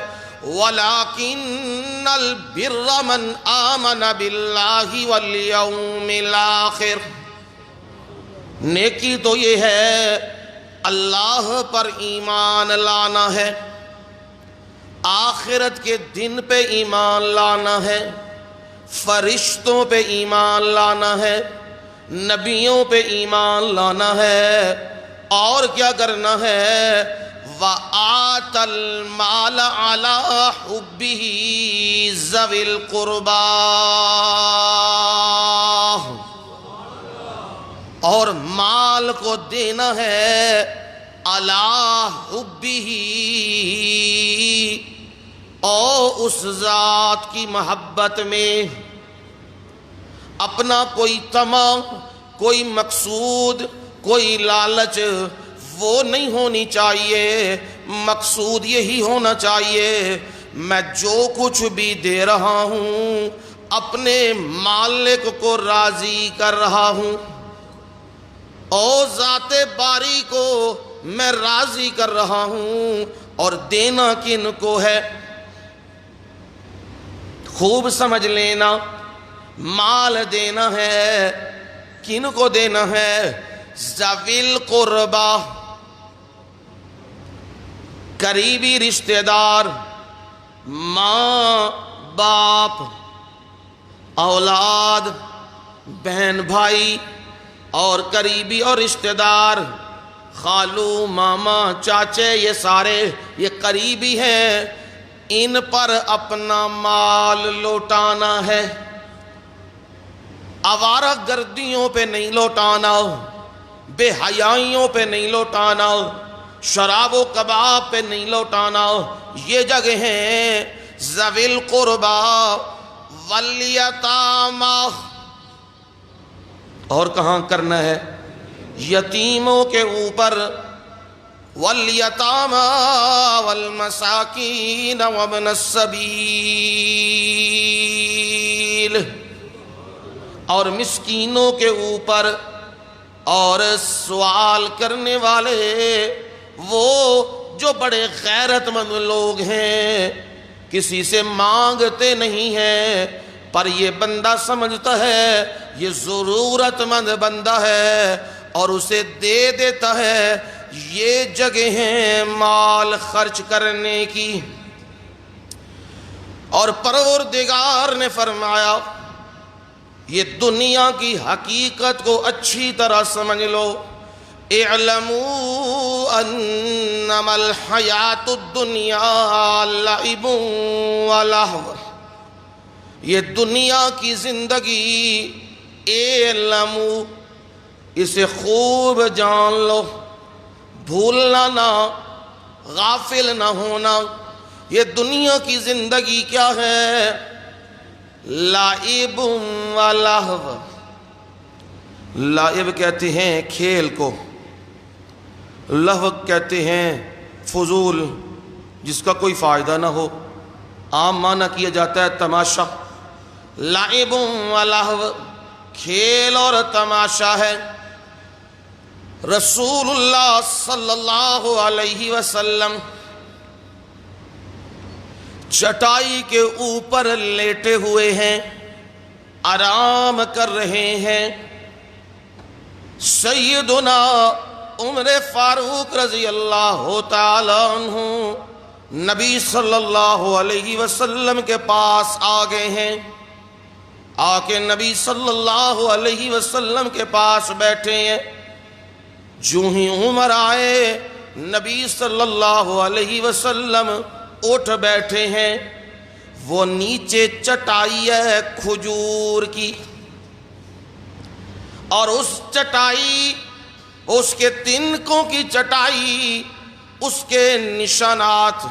وَلَكِنَّ الْبِرَّ مَنْ آمَنَ بِاللَّهِ وَالْيَوْمِ الْآخِرِ۔ نیکی تو یہ ہے اللہ پر ایمان لانا ہے، آخرت کے دن پہ ایمان لانا ہے، فرشتوں پہ ایمان لانا ہے، نبیوں پہ ایمان لانا ہے، اور کیا کرنا ہے؟ وَآتَ الْمَالَ عَلَىٰ حُبِّهِ ذَوِي الْقُرْبَىٰ، اور مال کو دینا ہے عَلَىٰ حُبِّهِ، اور اس ذات کی محبت میں۔ اپنا کوئی طمع، کوئی مقصود، کوئی لالچ وہ نہیں ہونی چاہیے، مقصود یہی ہونا چاہیے میں جو کچھ بھی دے رہا ہوں اپنے مالک کو راضی کر رہا ہوں، اور ذات باری کو میں راضی کر رہا ہوں۔ اور دینا کن کو ہے؟ خوب سمجھ لینا، مال دینا ہے کن کو دینا ہے؟ ذوی القربیٰ، قریبی رشتہ دار، ماں باپ، اولاد، بہن بھائی، اور قریبی اور رشتہ دار، خالو ماما چاچے، یہ سارے یہ قریبی ہیں، ان پر اپنا مال لوٹانا ہے، آوارہ گردیوں پہ نہیں لوٹانا، بے حیائیوں پہ نہیں لوٹانا، شراب و کباب پہ نہیں لوٹانا۔ یہ جگہ ہیں ذوی القربیٰ والیتامیٰ۔ اور کہاں کرنا ہے؟ یتیموں کے اوپر، والیتامیٰ والمساکین وابن السبیل، اور مسکینوں کے اوپر، اور سوال کرنے والے، وہ جو بڑے غیرت مند لوگ ہیں، کسی سے مانگتے نہیں ہیں، پر یہ بندہ سمجھتا ہے یہ ضرورت مند بندہ ہے اور اسے دے دیتا ہے۔ یہ جگہ ہیں مال خرچ کرنے کی۔ اور پروردگار نے فرمایا یہ دنیا کی حقیقت کو اچھی طرح سمجھ لو، اعلموا انما الحیات الدنیا لعب ولہو، یہ دنیا کی زندگی، اعلموا، اسے خوب جان لو، بھولنا نہ، غافل نہ ہونا۔ یہ دنیا کی زندگی کیا ہے؟ لعب ولہو، لعب کہتے ہیں کھیل کو، لہو کہتے ہیں فضول، جس کا کوئی فائدہ نہ ہو، عام معنی کیا جاتا ہے تماشا۔ لعب ولہو کھیل اور تماشا ہے۔ رسول اللہ صلی اللہ علیہ وسلم چٹائی کے اوپر لیٹے ہوئے ہیں، آرام کر رہے ہیں۔ سیدنا عمر فاروق رضی اللہ تعالی عنہ نبی صلی اللہ علیہ وسلم کے پاس آ گئے ہیں، آ کے نبی صلی اللہ علیہ وسلم کے پاس بیٹھے ہیں۔ جو ہی عمر آئے نبی صلی اللہ علیہ وسلم اٹھ بیٹھے ہیں. وہ نیچے چٹائی ہے کھجور کی، اور اس چٹائی، اس کے تنکوں کی چٹائی، اس کے نشانات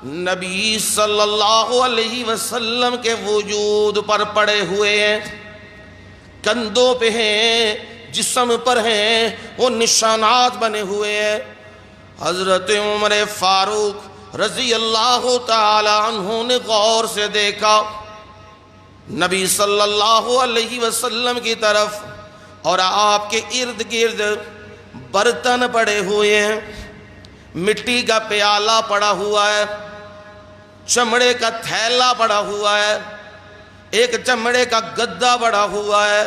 نبی صلی اللہ علیہ وسلم کے وجود پر پڑے ہوئے ہیں. کندھوں پہ ہیں، جسم پر ہیں، وہ نشانات بنے ہوئے ہیں. حضرت عمر فاروق رضی اللہ تعالی عنہ نے غور سے دیکھا نبی صلی اللہ علیہ وسلم کی طرف، اور آپ کے ارد گرد برتن پڑے ہوئے ہیں. مٹی کا پیالہ پڑا ہوا ہے، چمڑے کا تھیلا پڑا ہوا ہے، ایک چمڑے کا گدا پڑا ہوا ہے.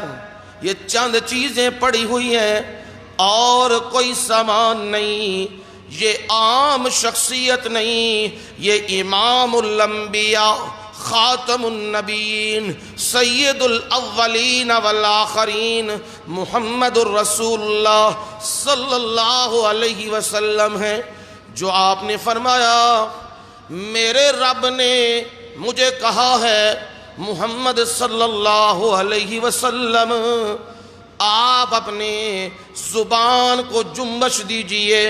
یہ چند چیزیں پڑی ہوئی ہیں اور کوئی سامان نہیں. یہ عام شخصیت نہیں، یہ امام الانبیاء، خاتم النبیین، سید الاولین والآخرین، محمد الرسول اللہ صلی اللہ علیہ وسلم ہیں. جو آپ نے فرمایا میرے رب نے مجھے کہا ہے محمد صلی اللہ علیہ وسلم آپ اپنے زبان کو جنبش دیجئے،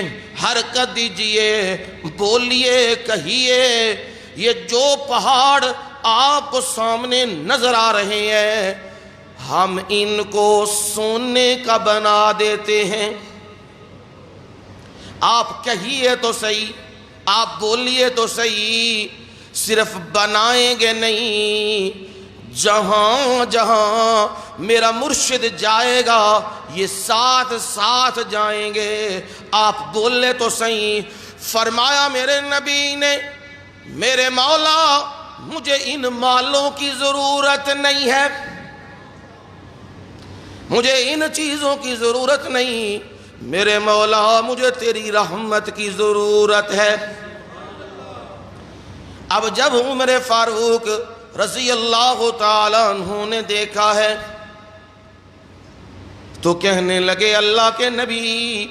حرکت دیجئے، بولیے، کہیے. یہ جو پہاڑ آپ کو سامنے نظر آ رہے ہیں ہم ان کو سونے کا بنا دیتے ہیں. آپ کہیے تو صحیح، آپ بولیے تو صحیح، صرف بنائیں گے نہیں. جہاں جہاں میرا مرشد جائے گا یہ ساتھ ساتھ جائیں گے. آپ بولے تو صحیح. فرمایا میرے نبی نے میرے مولا مجھے ان مالوں کی ضرورت نہیں ہے، مجھے ان چیزوں کی ضرورت نہیں، میرے مولا مجھے تیری رحمت کی ضرورت ہے. اب جب عمر فاروق رضی اللہ تعالی عنہ نے دیکھا ہے تو کہنے لگے اللہ کے نبی،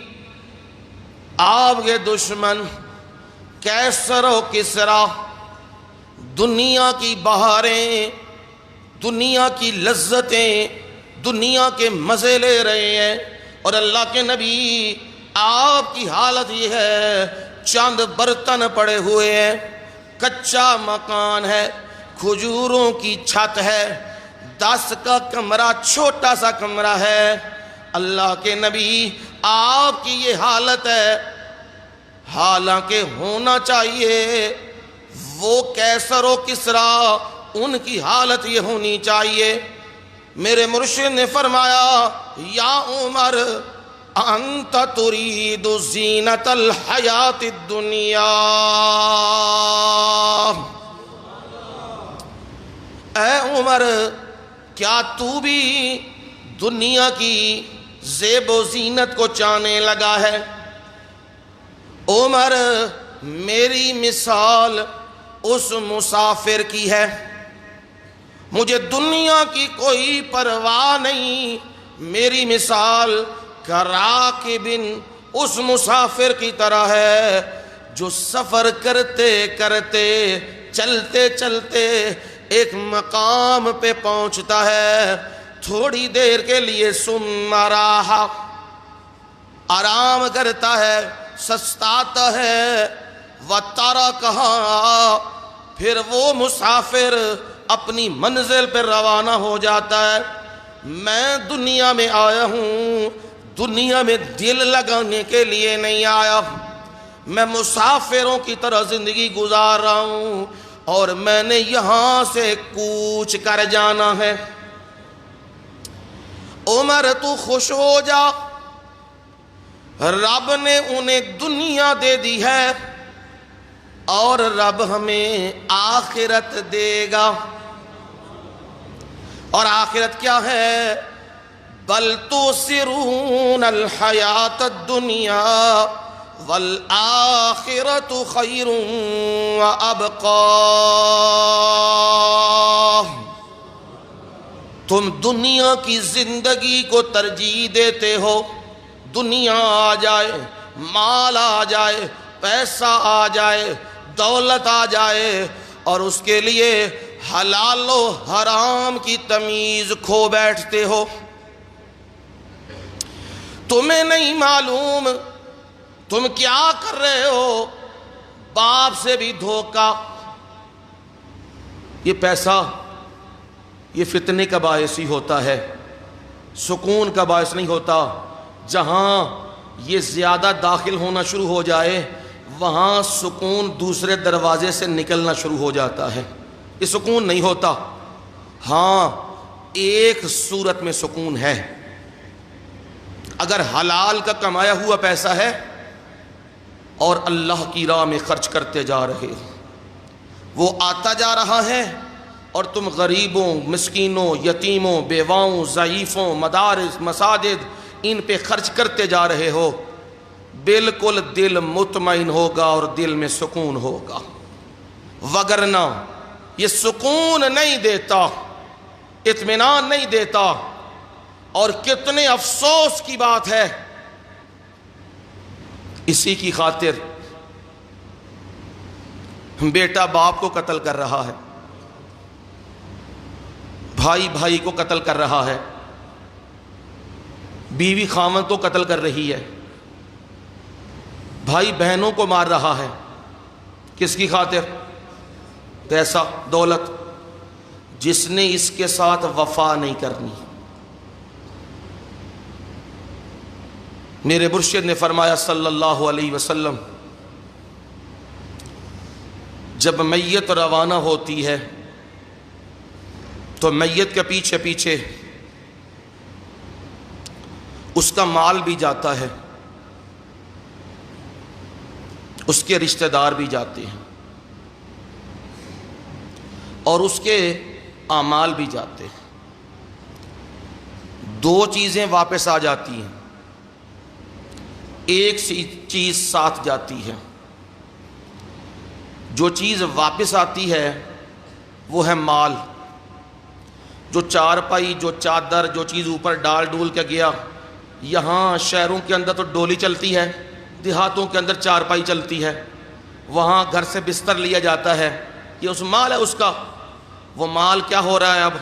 آپ کے دشمن کیسر و کسرا دنیا کی بہاریں، دنیا کی لذتیں، دنیا کے مزے لے رہے ہیں، اور اللہ کے نبی آپ کی حالت یہ ہے چند برتن پڑے ہوئے ہیں، کچا مکان ہے، کھجوروں کی چھت ہے، 10 کا کمرہ، چھوٹا سا کمرہ ہے. اللہ کے نبی آپ کی یہ حالت ہے. حالانکہ ہونا چاہیے وہ کیسر و کسرا ان کی حالت یہ ہونی چاہیے. میرے مرشد نے فرمایا یا عمر انت ترید زینت الحیات الدنیا، اے عمر کیا تو بھی دنیا کی زیب و زینت کو چاہنے لگا ہے؟ عمر میری مثال اس مسافر کی ہے، مجھے دنیا کی کوئی پرواہ نہیں. میری مثال کراکب اس مسافر کی طرح ہے جو سفر کرتے کرتے، چلتے چلتے ایک مقام پہ پہنچتا ہے، تھوڑی دیر کے لیے ثم راحہ، آرام کرتا ہے، سستاتا ہے، وترکہا، پھر وہ مسافر اپنی منزل پہ روانہ ہو جاتا ہے. میں دنیا میں آیا ہوں، دنیا میں دل لگانے کے لیے نہیں آیا، میں مسافروں کی طرح زندگی گزار رہا ہوں اور میں نے یہاں سے کوچ کر جانا ہے. عمر تو خوش ہو جا، رب نے انہیں دنیا دے دی ہے اور رب ہمیں آخرت دے گا. اور آخرت کیا ہے؟ بل تؤثرون الحیات الدنیا والآخرت خیر وابقا. تم دنیا کی زندگی کو ترجیح دیتے ہو دنیا آ جائے، مال آ جائے، پیسہ آ جائے، دولت آ جائے، اور اس کے لیے حلال و حرام کی تمیز کھو بیٹھتے ہو۔ تمہیں نہیں معلوم تم کیا کر رہے ہو، باپ سے بھی دھوکا۔ یہ پیسہ یہ فتنے کا باعث ہی ہوتا ہے، سکون کا باعث نہیں ہوتا۔ جہاں یہ زیادہ داخل ہونا شروع ہو جائے وہاں سکون دوسرے دروازے سے نکلنا شروع ہو جاتا ہے، یہ سکون نہیں ہوتا۔ ہاں ایک صورت میں سکون ہے، اگر حلال کا کمایا ہوا پیسہ ہے اور اللہ کی راہ میں خرچ کرتے جا رہے ہو، وہ آتا جا رہا ہے اور تم غریبوں، مسکینوں، یتیموں، بیواؤں، ضعیفوں، مدارس، مساجد ان پہ خرچ کرتے جا رہے ہو، بالکل دل مطمئن ہوگا اور دل میں سکون ہوگا۔ وگرنہ یہ سکون نہیں دیتا، اطمینان نہیں دیتا، اور کتنے افسوس کی بات ہے۔ اسی کی خاطر بیٹا باپ کو قتل کر رہا ہے، بھائی بھائی کو قتل کر رہا ہے، بیوی خاوند کو قتل کر رہی ہے، بھائی بہنوں کو مار رہا ہے۔ کس کی خاطر؟ پیسہ، دولت، جس نے اس کے ساتھ وفا نہیں کرنی۔ میرے مرشد نے فرمایا صلی اللہ علیہ وسلم، جب میت روانہ ہوتی ہے تو میت کے پیچھے پیچھے اس کا مال بھی جاتا ہے، اس کے رشتہ دار بھی جاتے ہیں، اور اس کے اعمال بھی جاتے ہیں۔ دو چیزیں واپس آ جاتی ہیں، ایک چیز ساتھ جاتی ہے۔ جو چیز واپس آتی ہے وہ ہے مال، جو چارپائی، جو چادر، جو چیز اوپر ڈال ڈول کے گیا۔ یہاں شہروں کے اندر تو ڈولی چلتی ہے، دیہاتوں کے اندر چارپائی چلتی ہے، وہاں گھر سے بستر لیا جاتا ہے، یہ اس مال ہے اس کا۔ وہ مال کیا ہو رہا ہے؟ اب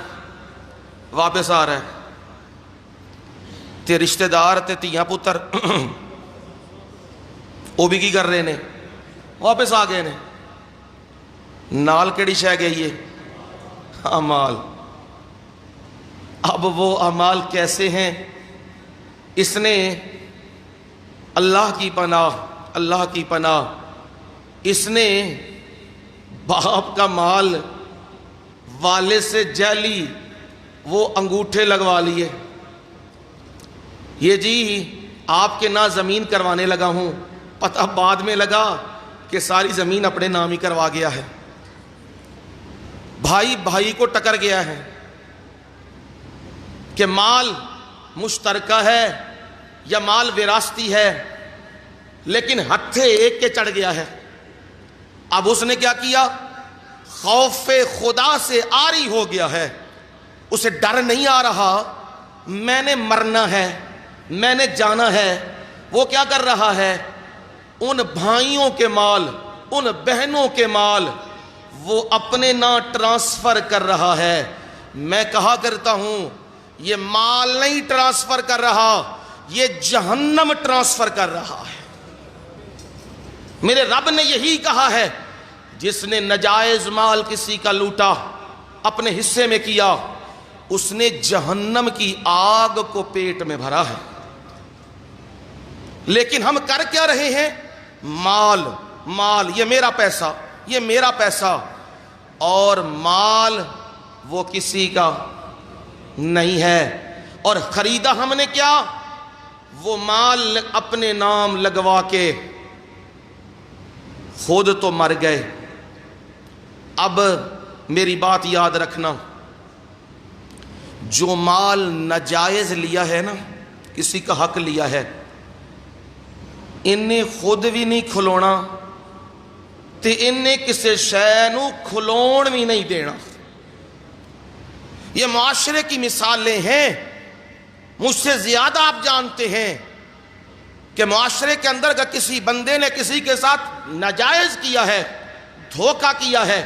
واپس آ رہا ہے۔ تے رشتہ دار تے تیاں پتر وہ بھی کی کر رہے نے؟ واپس آ گئے نے۔ نال کیڑی شے گئی ہے؟ اعمال۔ اب وہ اعمال کیسے ہیں؟ اس نے اللہ کی پناہ، اللہ کی پناہ، اس نے باپ کا مال والد سے جعلی وہ انگوٹھے لگوا لیے۔ یہ جی آپ کے نام زمین کروانے لگا ہوں، پتہ بعد میں لگا کہ ساری زمین اپنے نام ہی کروا گیا ہے۔ بھائی بھائی کو ٹکر گیا ہے کہ مال مشترکہ ہے یا مال وراثتی ہے، لیکن ہتھے ایک کے چڑھ گیا ہے۔ اب اس نے کیا کیا؟ خوف خدا سے عاری ہو گیا ہے، اسے ڈر نہیں آ رہا میں نے مرنا ہے، میں نے جانا ہے۔ وہ کیا کر رہا ہے؟ ان بھائیوں کے مال، ان بہنوں کے مال وہ اپنے نام ٹرانسفر کر رہا ہے۔ میں کہا کرتا ہوں یہ مال نہیں ٹرانسفر کر رہا، یہ جہنم ٹرانسفر کر رہا ہے۔ میرے رب نے یہی کہا ہے، جس نے ناجائز مال کسی کا لوٹا، اپنے حصے میں کیا، اس نے جہنم کی آگ کو پیٹ میں بھرا ہے۔ لیکن ہم کر کیا رہے ہیں؟ مال، مال، یہ میرا پیسہ، یہ میرا پیسہ، اور مال وہ کسی کا نہیں ہے۔ اور خریدا ہم نے کیا؟ وہ مال اپنے نام لگوا کے خود تو مر گئے۔ اب میری بات یاد رکھنا، جو مال ناجائز لیا ہے نا، کسی کا حق لیا ہے، انہیں خود بھی نہیں کھلونا تے انہیں کسی شے نو کھلون بھی نہیں دینا۔ یہ معاشرے کی مثالیں ہیں، مجھ سے زیادہ آپ جانتے ہیں۔ کہ معاشرے کے اندر اگر کسی بندے نے کسی کے ساتھ ناجائز کیا ہے، دھوکہ کیا ہے،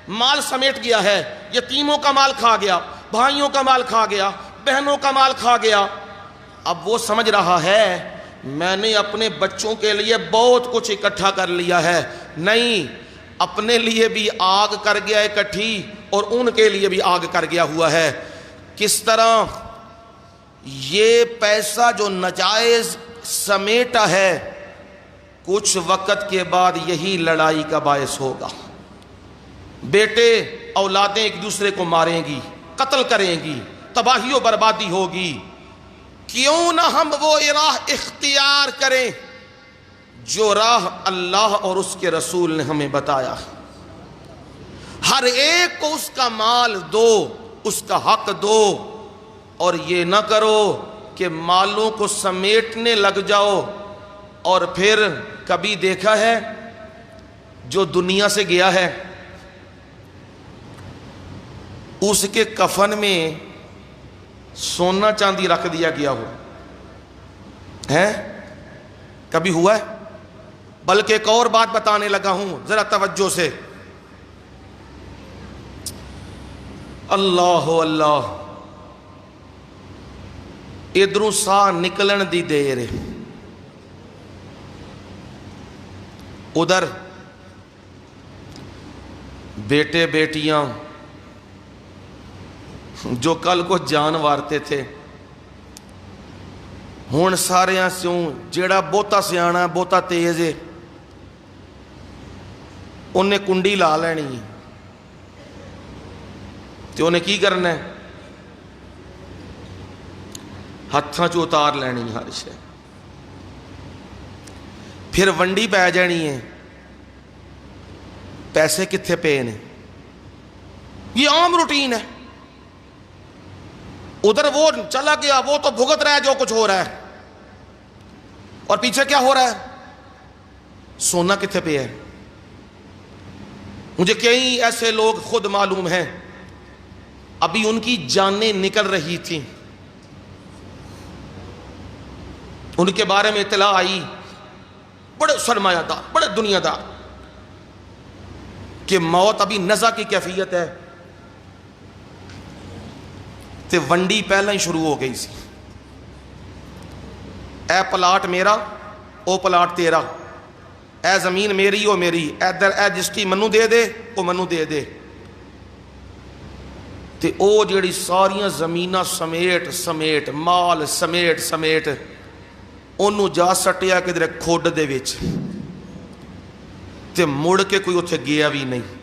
مال سمیٹ گیا ہے، یتیموں کا مال کھا گیا، بھائیوں کا مال کھا گیا، بہنوں کا مال کھا گیا، اب وہ سمجھ رہا ہے میں نے اپنے بچوں کے لیے بہت کچھ اکٹھا کر لیا ہے، نہیں، اپنے لیے بھی آگ کر گیا اکٹھی اور ان کے لیے بھی آگ کر گیا ہوا ہے۔ کس طرح یہ پیسہ جو ناجائز سمیٹا ہے کچھ وقت کے بعد یہی لڑائی کا باعث ہوگا، بیٹے اولادیں ایک دوسرے کو ماریں گی، قتل کریں گی، تباہی و بربادی ہوگی۔ کیوں نہ ہم وہ راہ اختیار کریں جو راہ اللہ اور اس کے رسول نے ہمیں بتایا، ہر ایک کو اس کا مال دو، اس کا حق دو، اور یہ نہ کرو کہ مالوں کو سمیٹنے لگ جاؤ اور پھر کبھی دیکھا ہے جو دنیا سے گیا ہے اس کے کفن میں سونا چاندی رکھ دیا گیا ہو ہے؟ کبھی ہوا ہے؟ بلکہ ایک اور بات بتانے لگا ہوں، ذرا توجہ سے، اللہ اللہ، ادھروں سا نکلن دی دیر ادھر بیٹے بیٹیاں جو کل کو جان وارتے تھے ہون ساریاں سیوں جیڑا بہتا سیانا بہتا تیز ہے انہیں کنڈی لا لینی ہے تو انہیں کی کرنا ہے؟ ہتھاں چو اتار لینی ہر شے، پھر ونڈی پہ جانی ہے، پیسے کتھے پے نے، یہ عام روٹین ہے۔ ادھر وہ چلا گیا، وہ تو بھگت رہا ہے جو کچھ ہو رہا ہے، اور پیچھے کیا ہو رہا ہے؟ سونا کتھے پہ ہے۔ مجھے کئی ایسے لوگ خود معلوم ہیں، ابھی ان کی جانیں نکل رہی تھیں، ان کے بارے میں اطلاع آئی، بڑے سرمایہ دار، بڑے دنیا دار، کہ موت ابھی نزع کی کیفیت ہے، تے ونڈی پہلے ہی شروع ہو گئی سی، اے پلاٹ میرا، او پلاٹ تیرا، اے زمین میری او میری، ادھر اے جسٹی منو دے دے او منو دے دے، تے او جیڑی ساریاں زمیناں سمیٹ سمیٹ مال سمیٹ سمیٹ انہوں جا سٹیا کدھر کھوڈ دے وچ، تے مڑ کے کوئی اتھے گیا بھی نہیں۔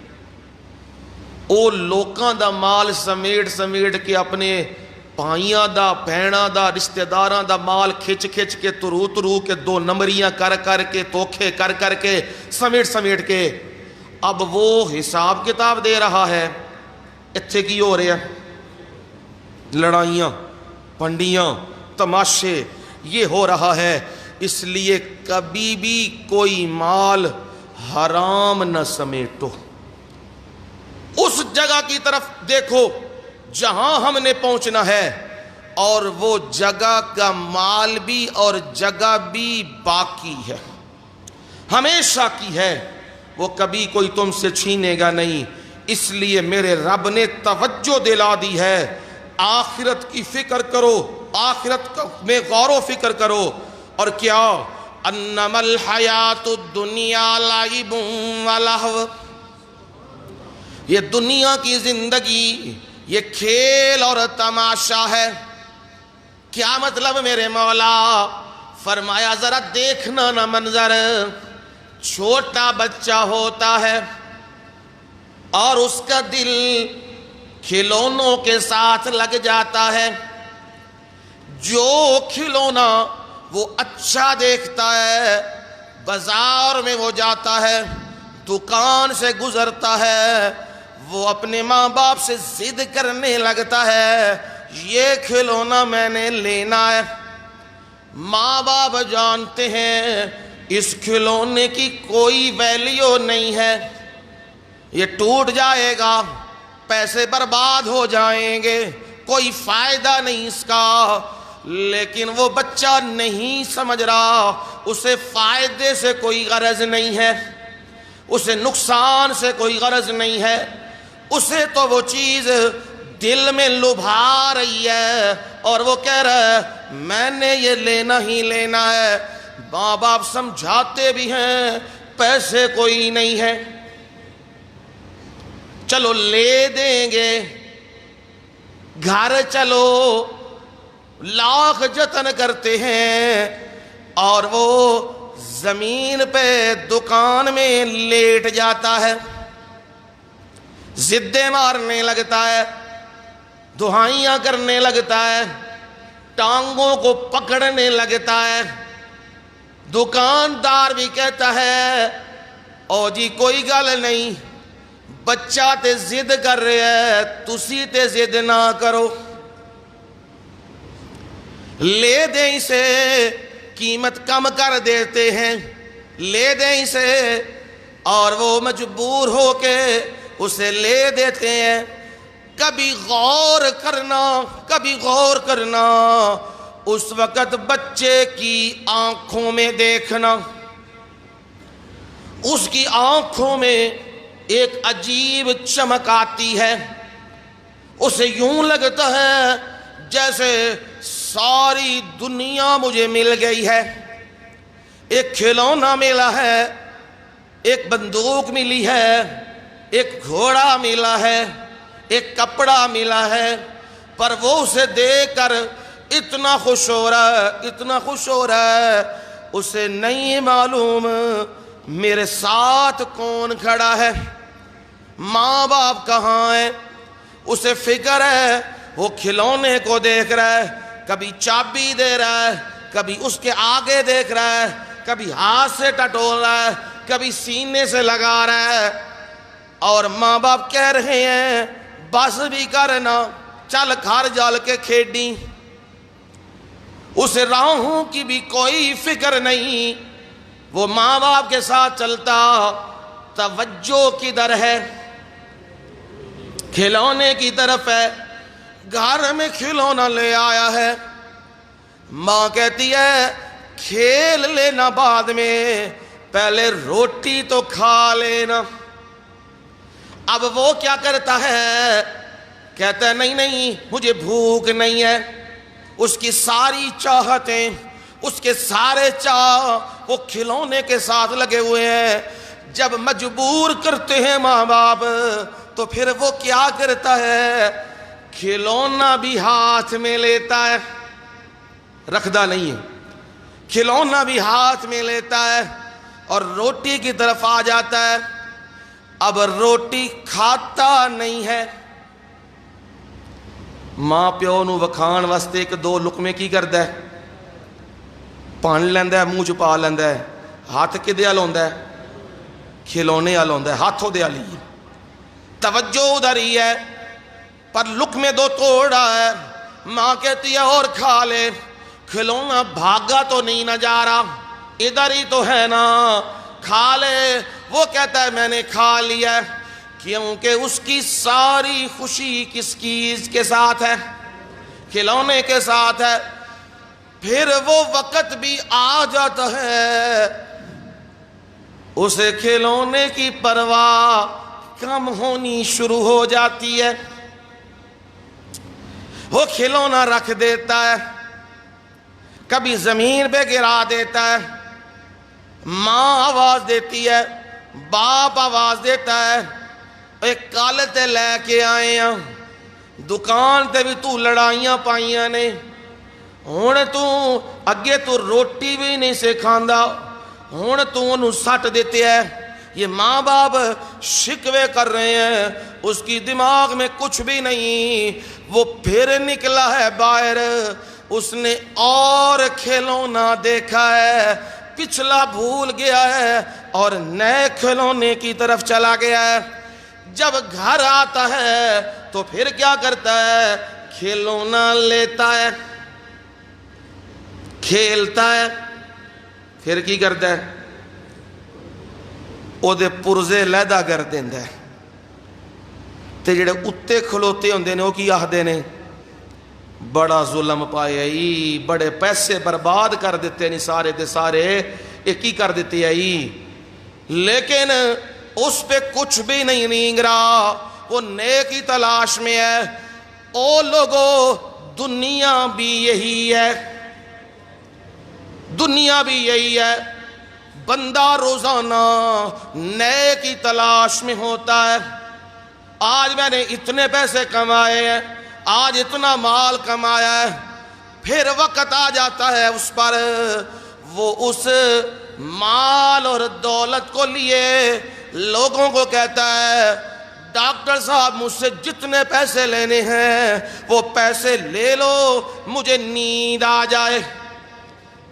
او لوکاں دا مال سمیٹ سمیٹ کے اپنے بھائیاں دا بہناں دا رشتہ داراں دا مال کھچ کھچ کے ترو ترو کے دو نمبریاں کر کر کے توکھے کر کر کے سمیٹ سمیٹ کے اب وہ حساب کتاب دے رہا ہے۔ اتھے کی ہو رہے ہیں؟ لڑائیاں، پنڈیاں، تماشے، یہ ہو رہا ہے۔ اس لیے کبھی بھی کوئی مال حرام نہ سمیٹو، اس جگہ کی طرف دیکھو جہاں ہم نے پہنچنا ہے، اور وہ جگہ کا مال بھی اور جگہ بھی باقی ہے، ہمیشہ کی ہے، وہ کبھی کوئی تم سے چھینے گا نہیں۔ اس لیے میرے رب نے توجہ دلا دی ہے، آخرت کی فکر کرو، آخرت میں غور و فکر کرو، اور کیا انما الحیات الدنیا لعب و لہو، یہ دنیا کی زندگی یہ کھیل اور تماشا ہے۔ کیا مطلب میرے مولا؟ فرمایا ذرا دیکھنا نہ منظر، چھوٹا بچہ ہوتا ہے اور اس کا دل کھلونوں کے ساتھ لگ جاتا ہے، جو کھلونا وہ اچھا دیکھتا ہے، بازار میں وہ جاتا ہے، دکان سے گزرتا ہے، وہ اپنے ماں باپ سے ضد کرنے لگتا ہے، یہ کھلونا میں نے لینا ہے۔ ماں باپ جانتے ہیں اس کھلونے کی کوئی ویلیو نہیں ہے، یہ ٹوٹ جائے گا، پیسے برباد ہو جائیں گے، کوئی فائدہ نہیں اس کا، لیکن وہ بچہ نہیں سمجھ رہا اسے فائدے سے کوئی غرض نہیں ہے، اسے نقصان سے کوئی غرض نہیں ہے، اسے تو وہ چیز دل میں لبھا رہی ہے اور وہ کہہ رہا ہے میں نے یہ لینا ہی لینا ہے۔ ماں باپ سمجھاتے بھی ہیں پیسے کوئی نہیں ہے، چلو لے دیں گے، گھر چلو، لاکھ جتن کرتے ہیں اور وہ زمین پہ دکان میں لیٹ جاتا ہے، زدیں مارنے لگتا ہے، دہائیاں کرنے لگتا ہے، ٹانگوں کو پکڑنے لگتا ہے۔ دکاندار بھی کہتا ہے او جی کوئی گل نہیں، بچہ تے ضد کر رہے ہے، تسی تے ضد نہ کرو، لے دیں اسے، قیمت کم کر دیتے ہیں، لے دیں اسے، اور وہ مجبور ہو کے اسے لے دیتے ہیں۔ کبھی غور کرنا اس وقت بچے کی آنکھوں میں دیکھنا، اس کی آنکھوں میں ایک عجیب چمک آتی ہے، اسے یوں لگتا ہے جیسے ساری دنیا مجھے مل گئی ہے، ایک کھلونا ملا ہے، ایک بندوق ملی ہے، ایک گھوڑا ملا ہے، ایک کپڑا ملا ہے، پر وہ اسے دیکھ کر اتنا خوش ہو رہا ہے، اسے نہیں معلوم میرے ساتھ کون کھڑا ہے، ماں باپ کہاں ہیں، اسے فکر ہے، وہ کھلونے کو دیکھ رہا ہے، کبھی چابی دے رہا ہے، کبھی اس کے آگے دیکھ رہا ہے، کبھی ہاتھ سے ٹٹول رہا ہے، کبھی سینے سے لگا رہا ہے، اور ماں باپ کہہ رہے ہیں بس بھی کرنا، چل گھر جال کے کھیڈی۔ اسے راہوں کی بھی کوئی فکر نہیں، وہ ماں باپ کے ساتھ چلتا، توجہ کدھر ہے؟ کھلونے کی طرف ہے، گھر میں کھلونا لے آیا ہے، ماں کہتی ہے کھیل لینا بعد میں، پہلے روٹی تو کھا لینا۔ اب وہ کیا کرتا ہے، کہتا ہے نہیں مجھے بھوک نہیں ہے، اس کی ساری چاہتیں، اس کے سارے چاہ وہ کھلونے کے ساتھ لگے ہوئے ہیں۔ جب مجبور کرتے ہیں ماں باپ تو پھر وہ کیا کرتا ہے، کھلونا بھی ہاتھ میں لیتا ہے، رکھدا نہیں ہے، کھلونا بھی ہاتھ میں لیتا ہے اور روٹی کی طرف آ جاتا ہے۔ اب روٹی کھاتا نہیں ہے، ماں پیو نو وکھان واسطے ایک دو لقمے کی کردا ہے، پان لیندا ہے، منہ چ پا لیندا ہے، ہاتھ کدے ال ہوندا ہے، کھلونے ال ہوندا ہے، ہاتھ اودے ال ہی، توجہ ادھر ہی ہے، پر لقمے دو توڑا ہے۔ ماں کہتی ہے اور کھا لے، کھلونا بھاگا تو نہیں نہ جا رہا، ادھر ہی تو ہے نا، کھا لے۔ وہ کہتا ہے میں نے کھا لیا، کیونکہ اس کی ساری خوشی کس چیز کے ساتھ ہے، کھلونے کے ساتھ ہے۔ پھر وہ وقت بھی آ جاتا ہے، اسے کھلونے کی پرواہ کم ہونی شروع ہو جاتی ہے، وہ کھلونا رکھ دیتا ہے، کبھی زمین پہ گرا دیتا ہے، ماں آواز دیتی ہے، باپ آواز دیتا ہے، ایک کال تے لے کے آئے ہیں، دکان تے بھی تو لڑائیاں پائیاں نے، ہون تو اگے تو روٹی بھی نہیں سے کھاندا، ہون تو انہوں سٹ دیتے ہے۔ یہ ماں باپ شکوے کر رہے ہیں، اس کی دماغ میں کچھ بھی نہیں۔ وہ پھر نکلا ہے باہر، اس نے اور کھلونا دیکھا ہے، پچھلا بھول گیا ہے اور نئے کھلونے کی طرف چلا گیا ہے۔ جب گھر آتا ہے تو پھر کیا کرتا ہے، کھلونا لیتا ہے، کھیلتا ہے، پھر کی کرتا ہے، او دے پرزے لیدا کر دیندا ہے، تے جڑے اتے کھلوتے ہوندے نے وہ کی آخدے نے، بڑا ظلم پایا ہی، بڑے پیسے برباد کر دیتے نہیں سارے دے سارے، ایک ہی کر دیتے آئی، لیکن اس پہ کچھ بھی نہیں نینگ رہا، وہ نیکی تلاش میں ہے۔ او لوگو، دنیا بھی یہی ہے، دنیا بھی یہی ہے، بندہ روزانہ نیکی تلاش میں ہوتا ہے۔ آج میں نے اتنے پیسے کمائے ہیں، آج اتنا مال کمایا ہے، پھر وقت آ جاتا ہے اس پر، وہ اس مال اور دولت کو لیے لوگوں کو کہتا ہے ڈاکٹر صاحب مجھ سے جتنے پیسے لینے ہیں وہ پیسے لے لو، مجھے نیند آ جائے،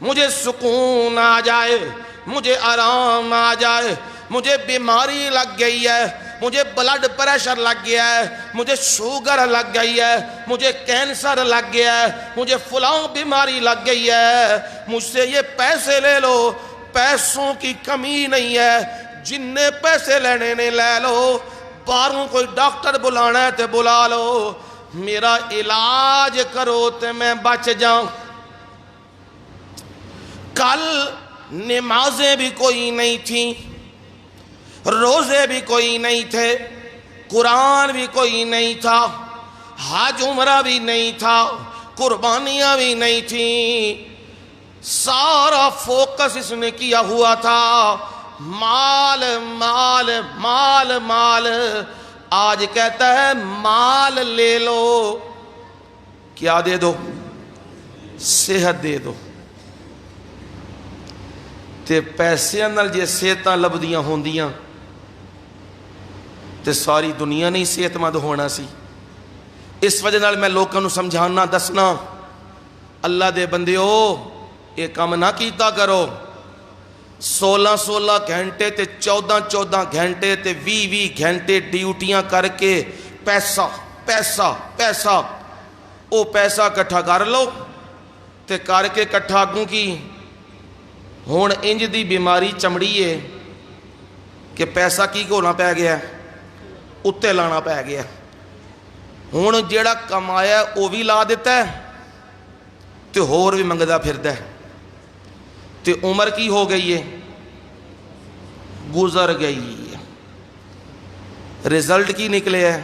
مجھے سکون آ جائے، مجھے آرام آ جائے، مجھے بیماری لگ گئی ہے، مجھے بلڈ پریشر لگ گیا ہے، مجھے شوگر لگ گئی ہے، مجھے کینسر لگ گیا ہے، مجھے فلاں بیماری لگ گئی ہے، مجھ سے یہ پیسے لے لو۔ پیسوں کی کمی نہیں ہے، جننے پیسے لینے نے لے لو، باروں کوئی ڈاکٹر بلانا ہے تے بلا لو، میرا علاج کرو تے میں بچ جاؤں۔ کل نمازیں بھی کوئی نہیں تھیں، روزے بھی کوئی نہیں تھے، قرآن بھی کوئی نہیں تھا، حج عمرہ بھی نہیں تھا، قربانیاں بھی نہیں تھیں، سارا فوکس اس نے کیا ہوا تھا مال مال مال مال۔ آج کہتا ہے مال لے لو، کیا دے دو؟ صحت دے دو۔ تے پیسے نال جے صحتاں لبدیاں ہوندیاں تے ساری دنیا نہیں صحت مند ہونا سی۔ اس وجہ نال میں لوگوں نوں سمجھانا دسنا، اللہ دے بندیو یہ کام نہ کیتا کرو، 16 گھنٹے تے 14 گھنٹے تے 20 گھنٹے ڈیوٹیاں کر کے پیسہ پیسہ پیسہ، او پیسہ کٹھا کر لو تے کر کے کٹھا اگوں کی ہون انج دی بیماری چمڑی ہے کہ پیسہ کی ہونا پہ گیا اتے لانا پہ گیا، ہون جیڑا کمایا وہ بھی لا دیتا ہے تے ہور بھی منگدا پھردا ہے، تے عمر کی ہو گئی ہے، گزر گئی ہے، رزلٹ کی نکلے ہے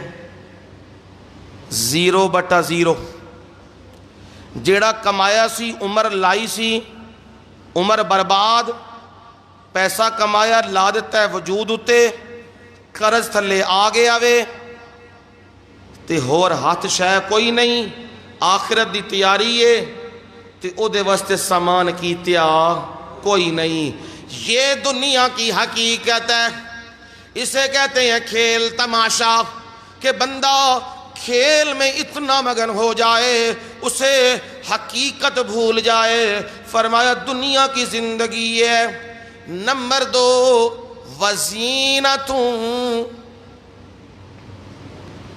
0/0۔ جیڑا کمایا سی عمر لائی سی، عمر برباد، پیسہ کمایا لا دیتا ہے وجود اتے، قرض تھلے آ گیا وے تے ہور ہاتھ شے کوئی نہیں، آخرت دی تیاری ہے تے او دے واسطے سامان کیتیا کوئی نہیں۔ یہ دنیا کی حقیقت ہے، اسے کہتے ہیں کھیل تماشا، کہ بندہ کھیل میں اتنا مگن ہو جائے اسے حقیقت بھول جائے۔ فرمایا دنیا کی زندگی ہے۔ نمبر 2 وزینت،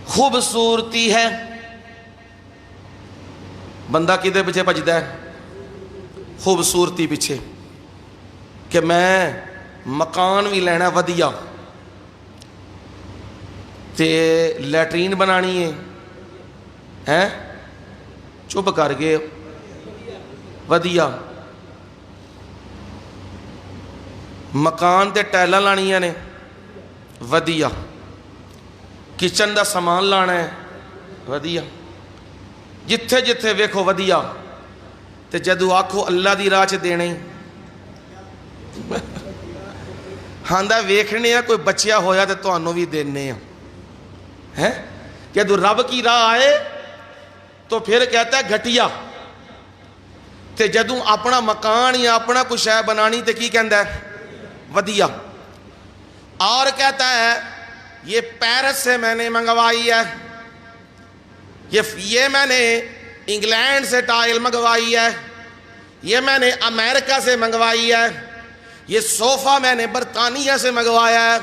خوبصورتی ہے۔ بندہ کدھر پیچھے بجدا ہے؟ خوبصورتی پیچھے، کہ میں مکان بھی لینا ودیا تے لیٹرین بنانی ہے، چپ کر کے ودیا، مکان تے ٹائلاں لانیاں نے ودیا، کچن دا سامان لانا ہے ودیا، جتھے جتھے ویکھو ودیا، تے جدو آکھو اللہ دی راہ چ دینے ہاندہ ویکھنے ہیں کوئی بچیا ہویا تے تانوں بھی دینے ہیں، جدو رب کی راہ آئے تو پھر کہتا ہے گھٹیا، تے جدو اپنا مکان یا اپنا کچھ شے بنانی تے کی کہندا ہے ودیا، اور کہتا ہے یہ پیرس سے میں نے منگوائی ہے، یہ میں نے انگلینڈ سے ٹائل منگوائی ہے، یہ میں نے امریکہ سے منگوائی ہے، یہ صوفہ میں نے برطانیہ سے منگوایا ہے،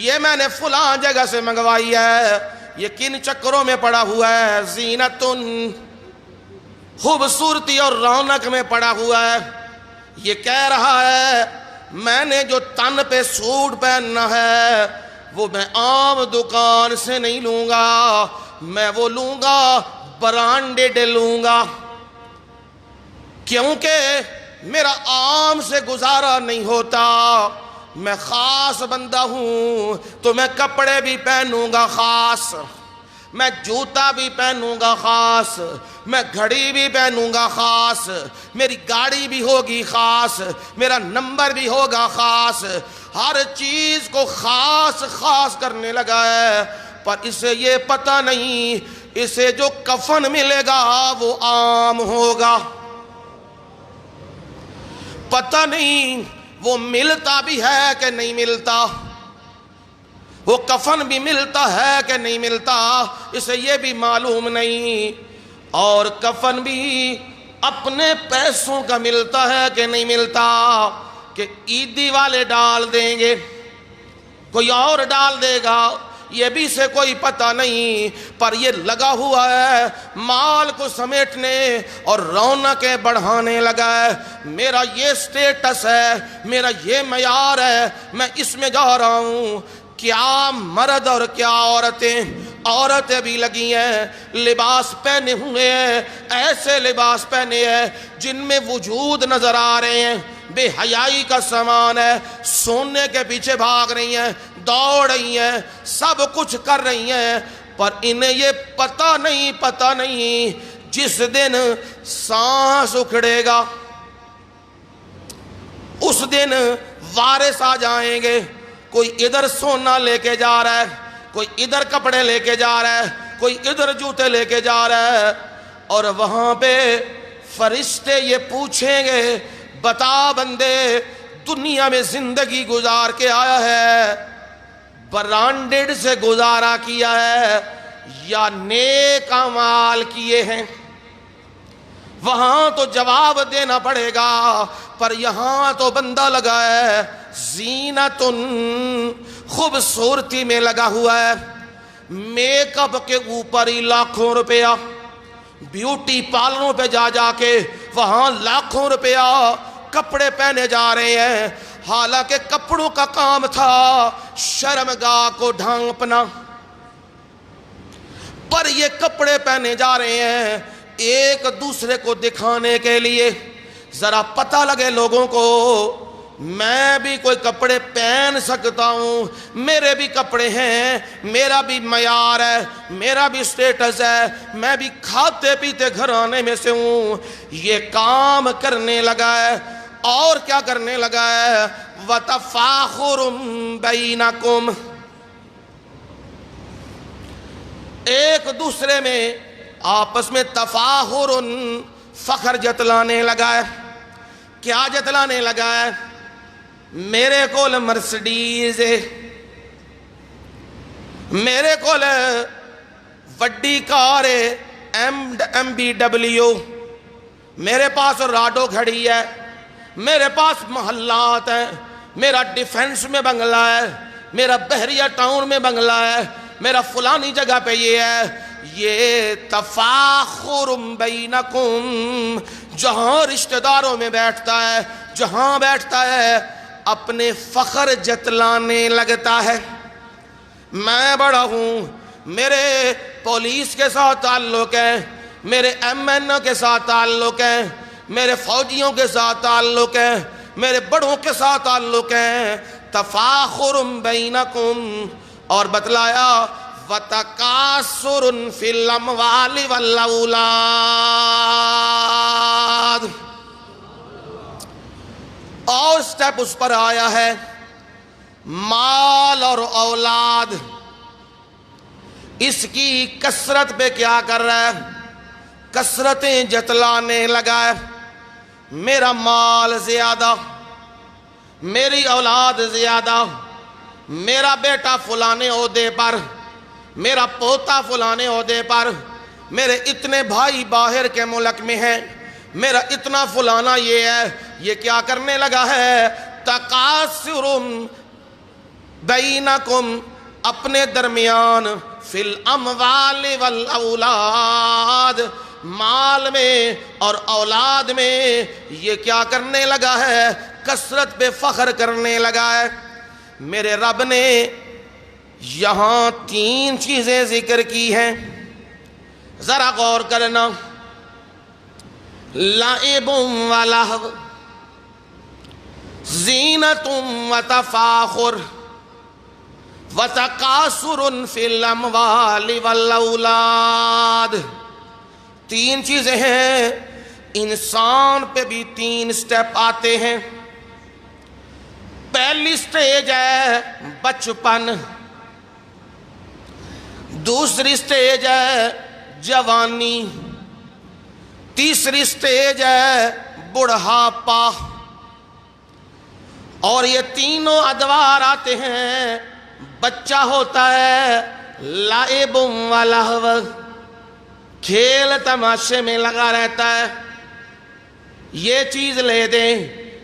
یہ میں نے فلاں جگہ سے منگوائی ہے، یہ کن چکروں میں پڑا ہوا ہے، زینتن، خوبصورتی اور رونق میں پڑا ہوا ہے۔ یہ کہہ رہا ہے میں نے جو تن پہ سوٹ پہننا ہے وہ میں عام دکان سے نہیں لوں گا، میں وہ لوں گا برانڈیڈ لوں گا، کیونکہ میرا عام سے گزارا نہیں ہوتا، میں خاص بندہ ہوں تو میں کپڑے بھی پہنوں گا خاص، میں جوتا بھی پہنوں گا خاص، میں گھڑی بھی پہنوں گا خاص، میری گاڑی بھی ہوگی خاص، میرا نمبر بھی ہوگا خاص، ہر چیز کو خاص خاص کرنے لگا ہے۔ پر اسے یہ پتہ نہیں اسے جو کفن ملے گا وہ عام ہوگا، پتہ نہیں وہ ملتا بھی ہے کہ نہیں ملتا، وہ کفن بھی ملتا ہے کہ نہیں ملتا، اسے یہ بھی معلوم نہیں، اور کفن بھی اپنے پیسوں کا ملتا ہے کہ نہیں ملتا، کہ عیدی والے ڈال دیں گے، کوئی اور ڈال دے گا، یہ بھی سے کوئی پتہ نہیں، پر یہ لگا ہوا ہے مال کو سمیٹنے اور رونقیں بڑھانے لگا ہے۔ میرا یہ سٹیٹس ہے، میرا یہ معیار ہے، میں اس میں جا رہا ہوں۔ کیا مرد اور کیا عورتیں بھی لگی ہیں، لباس پہنے ہوئے ہیں، ایسے لباس پہنے ہیں جن میں وجود نظر آ رہے ہیں، بے حیائی کا سامان ہے، سونے کے پیچھے بھاگ رہی ہیں، دوڑ رہی ہیں، سب کچھ کر رہی ہیں، پر انہیں یہ پتہ نہیں جس دن سانس اکھڑے گا اس دن وارث آ جائیں گے، کوئی ادھر سونا لے کے جا رہا ہے، کوئی ادھر کپڑے لے کے جا رہا ہے، کوئی ادھر جوتے لے کے جا رہا ہے، اور وہاں پہ فرشتے یہ پوچھیں گے بتا بندے دنیا میں زندگی گزار کے آیا ہے، برانڈڈ سے گزارا کیا ہے یا نیک اعمال کیے ہیں؟ وہاں تو جواب دینا پڑے گا، پر یہاں تو بندہ لگا ہے زینتن، خوبصورتی میں لگا ہوا ہے، میک اپ کے اوپر ہی لاکھوں روپیہ، بیوٹی پارلروں پہ جا کے وہاں لاکھوں روپیہ، کپڑے پہنے جا رہے ہیں، حالانکہ کپڑوں کا کام تھا شرمگاہ کو ڈھانپنا، پر یہ کپڑے پہنے جا رہے ہیں ایک دوسرے کو دکھانے کے لیے۔ ذرا پتہ لگے لوگوں کو میں بھی کوئی کپڑے پہن سکتا ہوں، میرے بھی کپڑے ہیں، میرا بھی معیار ہے، میرا بھی سٹیٹس ہے، میں بھی کھاتے پیتے گھرانے میں سے ہوں۔ یہ کام کرنے لگا ہے، اور کیا کرنے لگا ہے؟ وَتَفَاخُرٌ بَيْنَكُمْ، ایک دوسرے میں آپس میں تفاخر، فخر جتلانے لگا ہے۔ کیا جتلانے لگا ہے؟ میرے کول مرسڈیز ہے، میرے کول وڈی کار ہے MBW، میرے پاس راڈو گھڑی ہے، میرے پاس محلات ہیں، میرا ڈیفنس میں بنگلہ ہے، میرا بحریہ ٹاؤن میں بنگلہ ہے، میرا فلانی جگہ پہ یہ ہے۔ یہ تفاخر بینکم، جہاں رشتہ داروں میں بیٹھتا ہے، جہاں بیٹھتا ہے اپنے فخر جتلانے لگتا ہے۔ میں بڑا ہوں، میرے پولیس کے ساتھ تعلق ہے، میرے MNO کے ساتھ تعلق ہے، میرے فوجیوں کے ساتھ تعلق ہے، میرے بڑوں کے ساتھ تعلق ہے۔ تفاخر بینکم، اور بتلایا وَتَكَاثُرٌ فِي الْأَمْوَالِ وَالْأَوْلَادِ، اور سٹیپ اس پر آیا ہے مال اور اولاد، اس کی کثرت پہ کیا کر رہا ہے؟ کثرتیں جتلانے لگا ہے۔ میرا مال زیادہ، میری اولاد زیادہ، میرا بیٹا فلانے عہدے پر، میرا پوتا فلانے عہدے پر، میرے اتنے بھائی باہر کے ملک میں ہیں، میرا اتنا فلانا یہ ہے۔ یہ کیا کرنے لگا ہے؟ تکاثر بینکم، اپنے درمیان، فی الاموال والاولاد، مال میں اور اولاد میں یہ کیا کرنے لگا ہے؟ کثرت پہ فخر کرنے لگا ہے۔ میرے رب نے یہاں 3 چیزیں ذکر کی ہیں۔ ذرا غور کرنا، لعب و لہو زینت و تفاخر و تکاثر فی الاموال والاولاد. تین چیزیں ہیں، انسان پہ بھی تین سٹیپ آتے ہیں. پہلی سٹیج ہے بچپن، دوسری سٹیج ہے جوانی، تیسری سٹیج ہے بڑھاپا. اور یہ تینوں ادوار آتے ہیں. بچہ ہوتا ہے لعب و لہو، کھیل تماشے میں لگا رہتا ہے. یہ چیز لے دیں،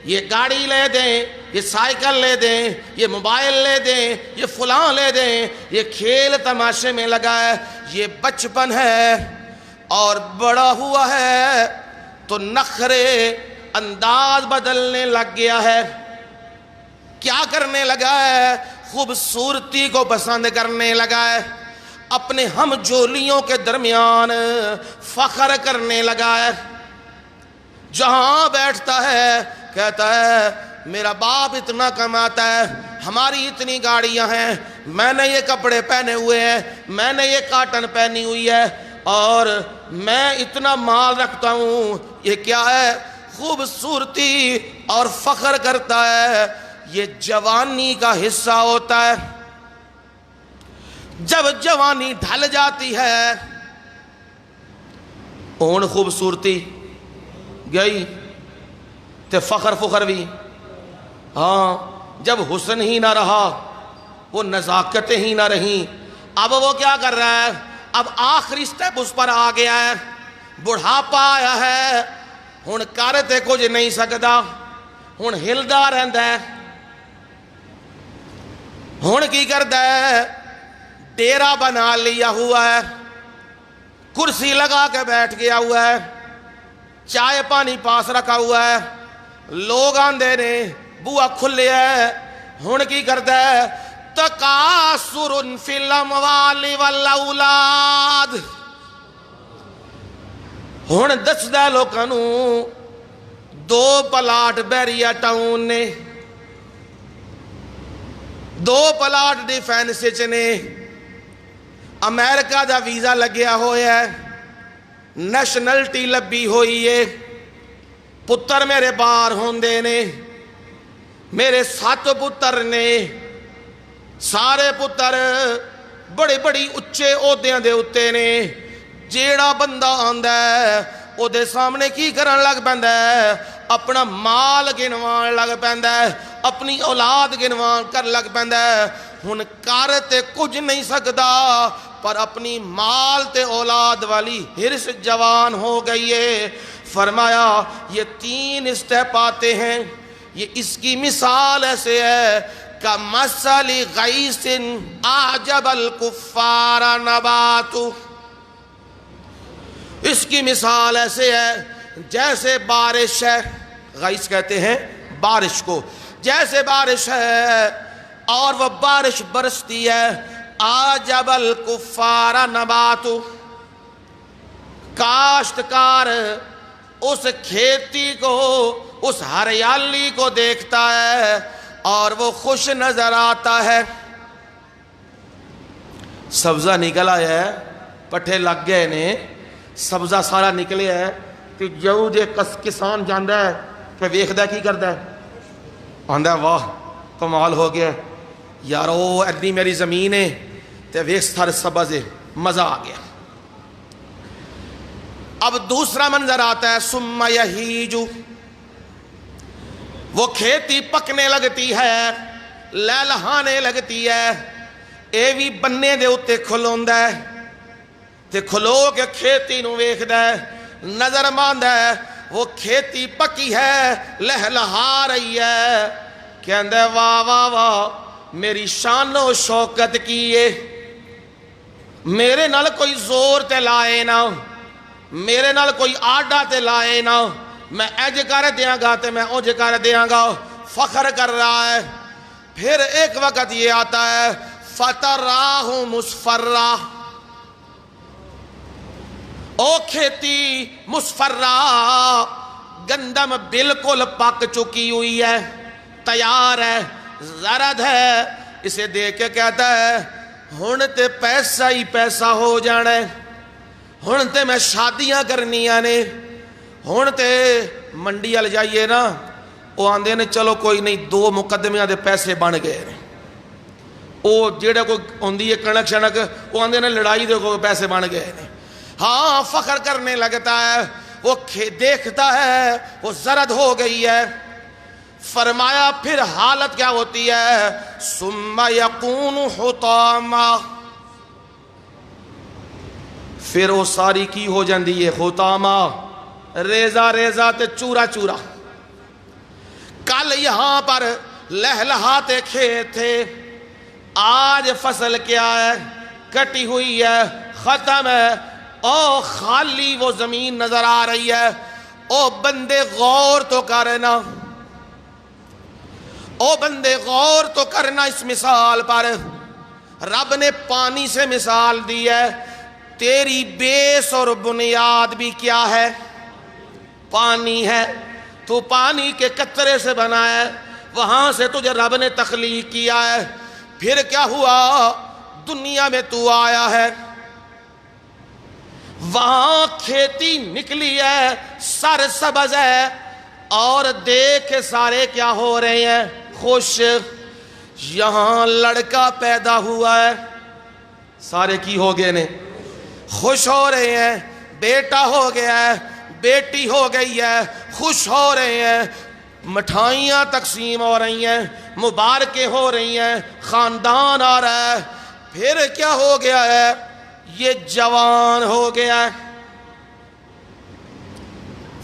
یہ گاڑی لے دیں، یہ سائیکل لے دیں، یہ موبائل لے دیں، یہ فلاں لے دیں، یہ کھیل تماشے میں لگا ہے. یہ بچپن ہے. اور بڑا ہوا ہے تو نخرے انداز بدلنے لگ گیا ہے. کیا کرنے لگا ہے؟ خوبصورتی کو پسند کرنے لگا ہے. اپنے ہم جولیوں کے درمیان فخر کرنے لگا ہے. جہاں بیٹھتا ہے کہتا ہے میرا باپ اتنا کماتا ہے، ہماری اتنی گاڑیاں ہیں، میں نے یہ کپڑے پہنے ہوئے ہیں، میں نے یہ کاٹن پہنی ہوئی ہے، اور میں اتنا مال رکھتا ہوں. یہ کیا ہے؟ خوبصورتی اور فخر کرتا ہے. یہ جوانی کا حصہ ہوتا ہے. جب جوانی ڈھل جاتی ہے، اون خوبصورتی گئی تے فخر بھی. ہاں، جب حسن ہی نہ رہا، وہ نزاکتیں ہی نہ رہیں، اب وہ کیا کر رہا ہے؟ اب آخری سٹیپ اس پر آ گیا ہے. بڑھاپا آیا ہے. ہن کر تے کچھ نہیں سکتا، ہن ہلدا رہندا ہے. ہن کی کردا ہے؟ ڈیرا بنا لیا ہوا ہے، کرسی لگا کے بیٹھ گیا ہوا ہے، چائے پانی پاس رکھا ہوا ہے، لوگ آندے نے، بوا کھلے ہے. ہن کی کردا ہے؟ تکاثر فی الاموال والاولاد. ہن دسدا لوکاں نوں 2 پلاٹ بیریا ٹاؤن نے، 2 پلاٹ ڈیفینس وچ نے، امریکہ دا ویزا لگیا ہویا ہے، نیشنلٹی لبی ہوئی ہے. پتر میرے باہر ہوندے نے، میرے 7 پتر نے. سارے پتر بڑے بڑی اچے عہدیاں دے اتے نے. جیڑا بندہ آندا ہے او دے سامنے کی کرن لگ پیندا ہے؟ اپنا مال گنوان لگ پیندا ہے، اپنی اولاد گنوان کر لگ پیندا ہے. ہن کر تے کچھ نہیں سکدا، پر اپنی مال تے اولاد والی ہرس جوان ہو گئی ہے. فرمایا یہ 3 سٹیپ آتے ہیں. یہ اس کی مثال ایسے ہے کمثل غیث اعجب الکفار نباتہ. اس کی مثال ایسے ہے جیسے بارش ہے، غیث کہتے ہیں بارش کو، جیسے بارش ہے اور وہ بارش برستی ہے. اعجب الکفار نباتہ. کاشتکار اس کھیتی کو، اس ہریالی کو دیکھتا ہے اور وہ خوش نظر آتا ہے. سبزہ نکل آیا ہے، پٹھے لگ گئے نے، سبزہ سارا نکلے ہے. تو جو جے کسان جاندہ ہے پہ ویکھدا کی کردا ہے؟ آندا ہے واہ کمال ہو گیا یارو، ایڈی میری زمین ہے تے ویکھ سارے سبز ہے، مزہ آ گیا. اب دوسرا منظر آتا ہے ثم یہیج. وہ کھیتی پکنے لگتی ہے، لہلہانے لگتی ہے. اے بھی بننے دے اتے کھلوندا ہے تے کھلو کے کھیتی نو ویکھدا ہے، نظر ماندا ہے. وہ کھیتی پکی ہے، لہلہا رہی ہے. کہندا ہے واہ واہ واہ میری شان و شوکت کیے، میرے نال کوئی زور تے لائے نہ، میرے نال کوئی آڈا تے لائے نہ، میں اج کر دیاں گا تے میں اج کر دیاں گا. فخر کر رہا ہے. پھر ایک وقت یہ آتا ہے فَتَرَاهُ مُصْفَرًّا. او کھیتی مصفرہ، گندم بالکل پک چکی ہوئی ہے، تیار ہے، زرد ہے، اسے دیکھ کے کہتا ہے ہن تے پیسہ ہی پیسہ ہو جانا ہے، ہن تے میں شادیاں کرنیاں نے، ہن تے منڈی وال جائیے نا، وہ آندے نے چلو کوئی نہیں 2 مقدمیاں دے پیسے بن گئے نے، وہ جیڑا کوئی ہوندی ہے کنک شنک، وہ آندے نے لڑائی دے کوئی پیسے بن گئے نے، ہاں فخر کرنے لگتا ہے، وہ دیکھتا ہے وہ زرد ہو گئی ہے۔ فرمایا پھر حالت کیا ہوتی ہے؟ ثم یکون حطاما، پھر وہ ساری کی ہو جاندی ہے حطاما، ریزہ ریزہ تے چورا چورا۔ کل یہاں پر لہلہاتے کھیت تھے، آج فصل کیا ہے؟ کٹی ہوئی ہے، ختم ہے، او خالی وہ زمین نظر آ رہی ہے۔ او بندے غور تو کرنا، او بندے غور تو کرنا اس مثال پر۔ رب نے پانی سے مثال دی ہے، تیری بیس اور بنیاد بھی کیا ہے؟ پانی ہے۔ تو پانی کے قطرے سے بنا ہے، وہاں سے تجھے رب نے تخلیق کیا ہے، پھر کیا ہوا؟ دنیا میں تو آیا ہے، وہاں کھیتی نکلی ہے، سر سبز ہے، اور دیکھ سارے کیا ہو رہے ہیں؟ خوش۔ یہاں لڑکا پیدا ہوا ہے، سارے کی ہو گئے نے؟ خوش ہو رہے ہیں۔ بیٹا ہو گیا ہے، بیٹی ہو گئی ہے، خوش ہو رہے ہیں، مٹھائیاں تقسیم ہو رہی ہیں، مبارکیں ہو رہی ہیں، خاندان آ رہا ہے۔ پھر کیا ہو گیا ہے؟ یہ جوان ہو گیا ہے۔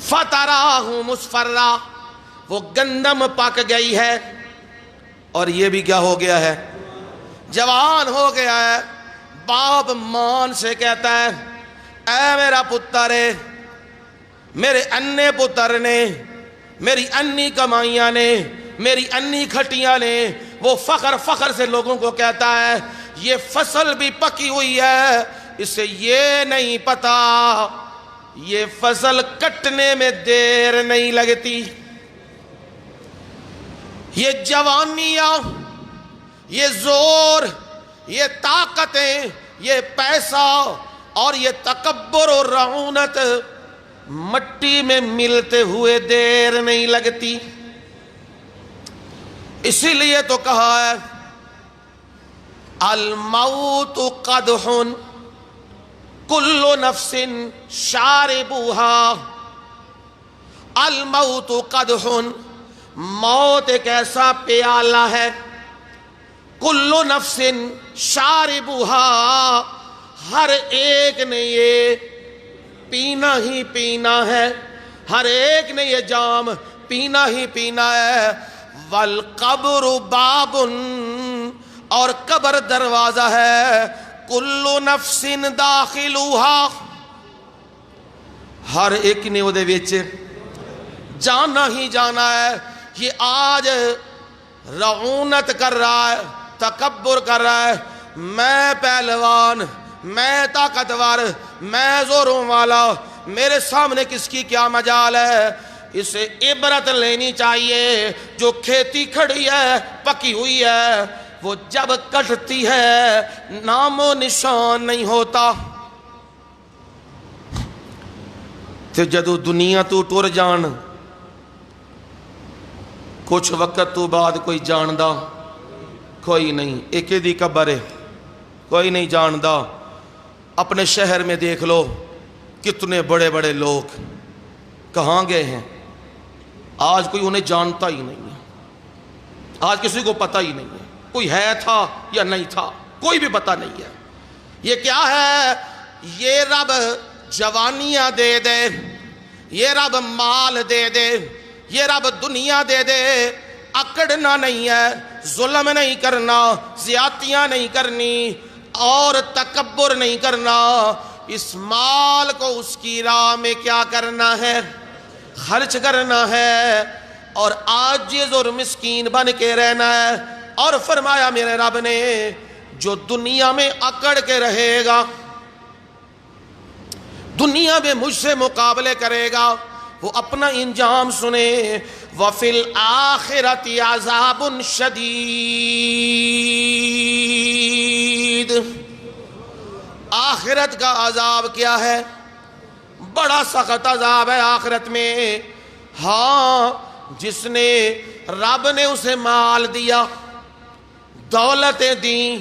فَتَرَاهُ مُصْفَرًّا، وہ گندم پک گئی ہے، اور یہ بھی کیا ہو گیا ہے؟ جوان ہو گیا ہے۔ باپ مان سے کہتا ہے اے میرا پتر، میرے انے پتر نے، میری انی کمائیاں نے، میری انی کھٹیاں نے۔ وہ فخر سے لوگوں کو کہتا ہے یہ فصل بھی پکی ہوئی ہے، اسے یہ نہیں پتا یہ فصل کٹنے میں دیر نہیں لگتی۔ یہ جوانیاں، یہ زور، یہ طاقتیں، یہ پیسہ اور یہ تکبر اور رعونت مٹی میں ملتے ہوئے دیر نہیں لگتی۔ اسی لیے تو کہا ہے الموت قدح کل نفس شاربوہا۔ الموت قدح، موت ایک ایسا پیالہ ہے، کل نفس شاربوہا، ہر ایک نے یہ پینا ہی پینا ہے، ہر ایک نے یہ جام پینا ہی پینا ہے۔ والقبر باب، اور قبر دروازہ ہے، کل نفس داخلوہا، ہر ایک نے وہ دے وچ جانا ہی جانا ہے۔ یہ آج رعونت کر رہا ہے، تکبر کر رہا ہے، میں پہلوان، میں طاقتور، میں زوروں والا، میرے سامنے کس کی کیا مجال ہے۔ اسے عبرت لینی چاہیے۔ جو کھیتی کھڑی ہے، پکی ہوئی ہے، وہ جب کٹتی ہے نام و نشان نہیں ہوتا۔ تے جدو دنیا تو ٹر جان، کچھ وقت تو بعد کوئی جاندا کوئی نہیں، ایک دی قبر ہے، کوئی نہیں جاندا۔ اپنے شہر میں دیکھ لو کتنے بڑے بڑے لوگ کہاں گئے ہیں، آج کوئی انہیں جانتا ہی نہیں ہے، آج کسی کو پتہ ہی نہیں ہے، کوئی ہے تھا یا نہیں تھا، کوئی بھی پتہ نہیں ہے۔ یہ کیا ہے؟ یہ رب جوانیاں دے دے، یہ رب مال دے دے، یہ رب دنیا دے دے، اکڑنا نہیں ہے، ظلم نہیں کرنا، زیادتیاں نہیں کرنی، اور تکبر نہیں کرنا۔ اس مال کو اس کی راہ میں کیا کرنا ہے؟ خرچ کرنا ہے، اور عاجز اور مسکین بن کے رہنا ہے۔ اور فرمایا میرے رب نے جو دنیا میں اکڑ کے رہے گا، دنیا میں مجھ سے مقابلے کرے گا وہ اپنا انجام سنے. وَفِي الْآخِرَةِ عَذَابٌ شَدِيدٌ. آخرت کا عذاب کیا ہے؟ بڑا سخت عذاب ہے آخرت میں. ہاں جس نے رب نے اسے مال دیا، دولتیں دیں،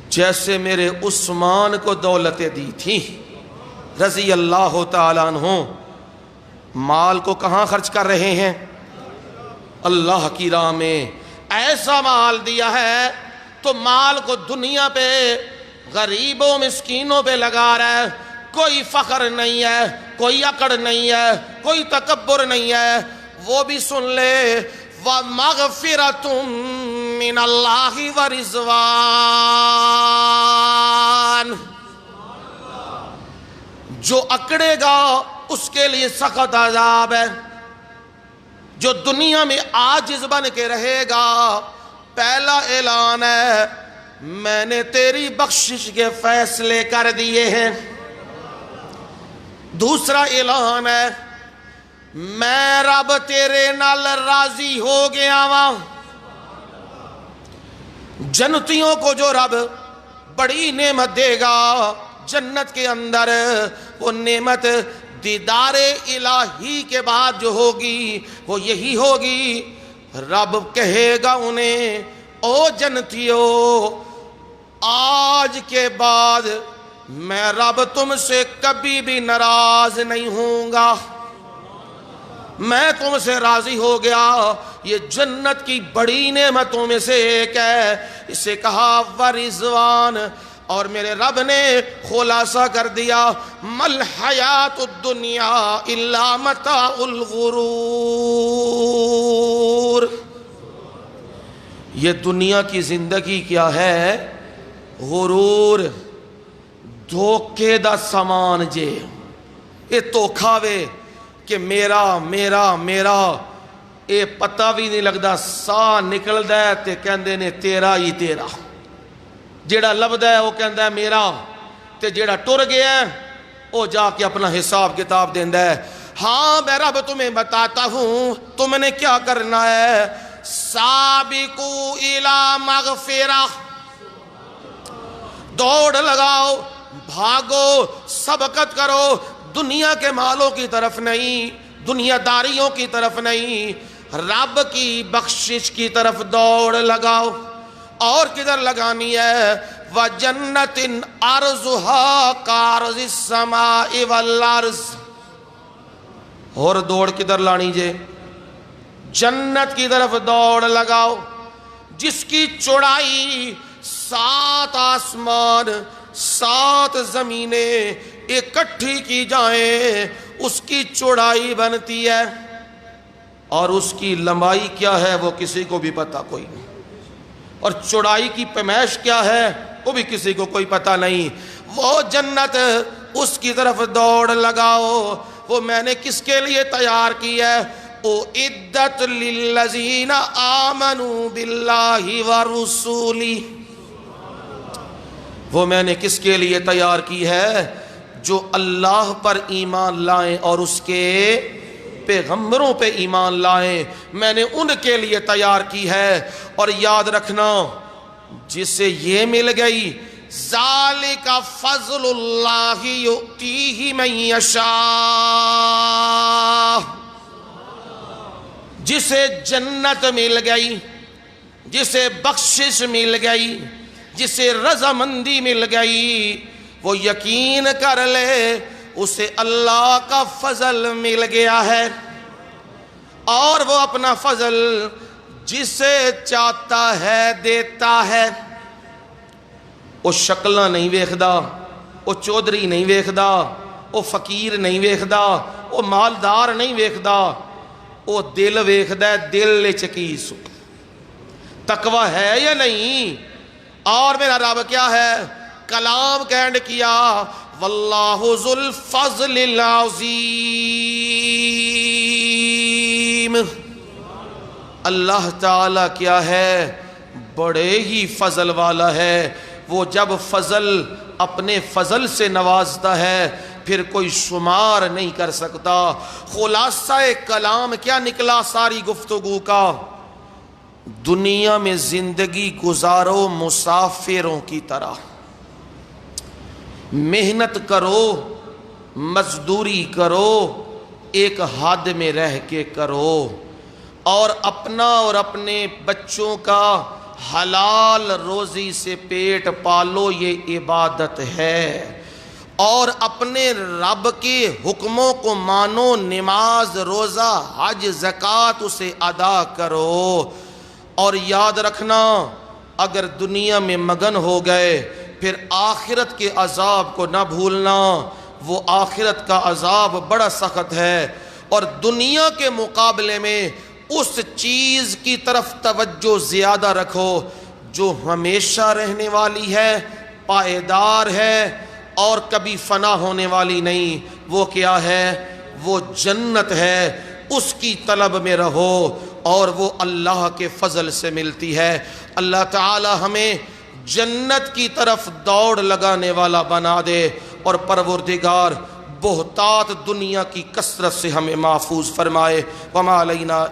جیسے میرے عثمان کو دولتیں دی تھی رضی اللہ تعالیٰ عنہ. مال کو کہاں خرچ کر رہے ہیں؟ اللہ کی راہ میں. ایسا مال دیا ہے تو مال کو دنیا پہ غریبوں مسکینوں پہ لگا رہا ہے. کوئی فخر نہیں ہے، کوئی اکڑ نہیں ہے، کوئی تکبر نہیں ہے. وہ بھی سن لے وَمَغْفِرَةٌ مِّنَ اللَّهِ وَرِضْوَانٌ. جو اکڑے گا اس کے لیے سخت عذاب ہے. جو دنیا میں عاجز بن کے رہے گا، پہلا اعلان ہے میں نے تیری بخشش کے فیصلے کر دیے ہیں. دوسرا اعلان ہے میں رب تیرے نال راضی ہو گیا ہاں. جنتیوں کو جو رب بڑی نعمت دے گا جنت کے اندر، وہ نعمت دیدار الہی کے بعد جو ہوگی وہ یہی ہوگی. رب کہے گا انہیں او جنتیو، آج کے بعد میں رب تم سے کبھی بھی ناراض نہیں ہوں گا، میں تم سے راضی ہو گیا. یہ جنت کی بڑی نعمتوں میں سے ایک ہے. اسے کہا ورضوان. اور میرے رب نے خلاصہ کر دیا مل حیات الدنیا الا متاع الغرور. یہ دنیا کی زندگی کیا ہے؟ غرور، دھوکے دا سامان جے. یہ دھوکھا وے کہ میرا میرا میرا، یہ پتہ بھی نہیں لگتا. ساہ نکلدا ہے تے کہندے نے تیرا ہی تیرا. جیڑا لبدا ہے وہ کہندا ہے میرا، تے جیڑا ٹر گیا ہے وہ جا کے اپنا حساب کتاب دیندا ہے. ہاں میں رب تمہیں بتاتا ہوں تم نے کیا کرنا ہے. سابقوا الی مغفرہ، دوڑ لگاؤ، بھاگو، سبقت کرو. دنیا کے مالوں کی طرف نہیں، دنیا داریوں کی طرف نہیں، رب کی بخشش کی طرف دوڑ لگاؤ. اور کدھر لگانی ہے؟ وَجَنَّةٍ عَرْضُهَا كَعَرْضِ السَّمَاءِ وَالْأَرْضِ. اور دوڑ کدھر لانی جے؟ جنت کی طرف دوڑ لگاؤ جس کی چوڑائی 7 آسمان 7 زمینیں اکٹھی کی جائیں اس کی چوڑائی بنتی ہے. اور اس کی لمبائی کیا ہے وہ کسی کو بھی پتہ کوئی نہیں. اور چوڑائی کی پیمائش کیا ہے وہ بھی کسی کو کوئی پتہ نہیں. وہ جنت اس کی طرف دوڑ لگاؤ. وہ میں نے کس کے لیے تیار کی ہے؟ اُعِدَّتْ لِلَّذِينَ آمَنُوا بِاللَّهِ وَرُسُولِهِ. وہ میں نے کس کے لیے تیار کی ہے؟ جو اللہ پر ایمان لائیں اور اس کے پیغمبروں پہ ایمان لائیں. میں نے ان کے لیے تیار کی ہے. اور یاد رکھنا جسے یہ مل گئی ذالک فضل اللہ یؤتیہ من یشاء. جسے جنت مل گئی، جسے بخشش مل گئی، جسے رضامندی مل گئی، وہ یقین کر لے اسے اللہ کا فضل مل گیا ہے. اور وہ اپنا فضل جسے چاہتا ہے دیتا ہے. وہ شکلہ نہیں ویکھدا، وہ چودھری نہیں ویکھدا، وہ فقیر نہیں ویکھدا، وہ مالدار نہیں ویکھدا، وہ دل ویکھدا ہے. دل چکیس تقوی ہے یا نہیں. اور میرا رب کیا ہے؟ کلام کینڈ کیا واللہ ذو الفضل العظیم. اللہ تعالیٰ کیا ہے؟ بڑے ہی فضل والا ہے. وہ جب فضل اپنے فضل سے نوازتا ہے پھر کوئی شمار نہیں کر سکتا۔ خلاصہ کلام کیا نکلا ساری گفتگو کا؟ دنیا میں زندگی گزارو مسافروں کی طرح، محنت کرو، مزدوری کرو، ایک حد میں رہ کے کرو، اور اپنا اور اپنے بچوں کا حلال روزی سے پیٹ پالو، یہ عبادت ہے۔ اور اپنے رب کے حکموں کو مانو، نماز، روزہ، حج، زکوٰۃ اسے ادا کرو۔ اور یاد رکھنا اگر دنیا میں مگن ہو گئے پھر آخرت کے عذاب کو نہ بھولنا، وہ آخرت کا عذاب بڑا سخت ہے۔ اور دنیا کے مقابلے میں اس چیز کی طرف توجہ زیادہ رکھو جو ہمیشہ رہنے والی ہے، پائیدار ہے اور کبھی فنا ہونے والی نہیں۔ وہ کیا ہے؟ وہ جنت ہے، اس کی طلب میں رہو، اور وہ اللہ کے فضل سے ملتی ہے۔ اللہ تعالی ہمیں جنت کی طرف دوڑ لگانے والا بنا دے، اور پروردگار بہتات دنیا کی کثرت سے ہمیں محفوظ فرمائے۔ وما علینا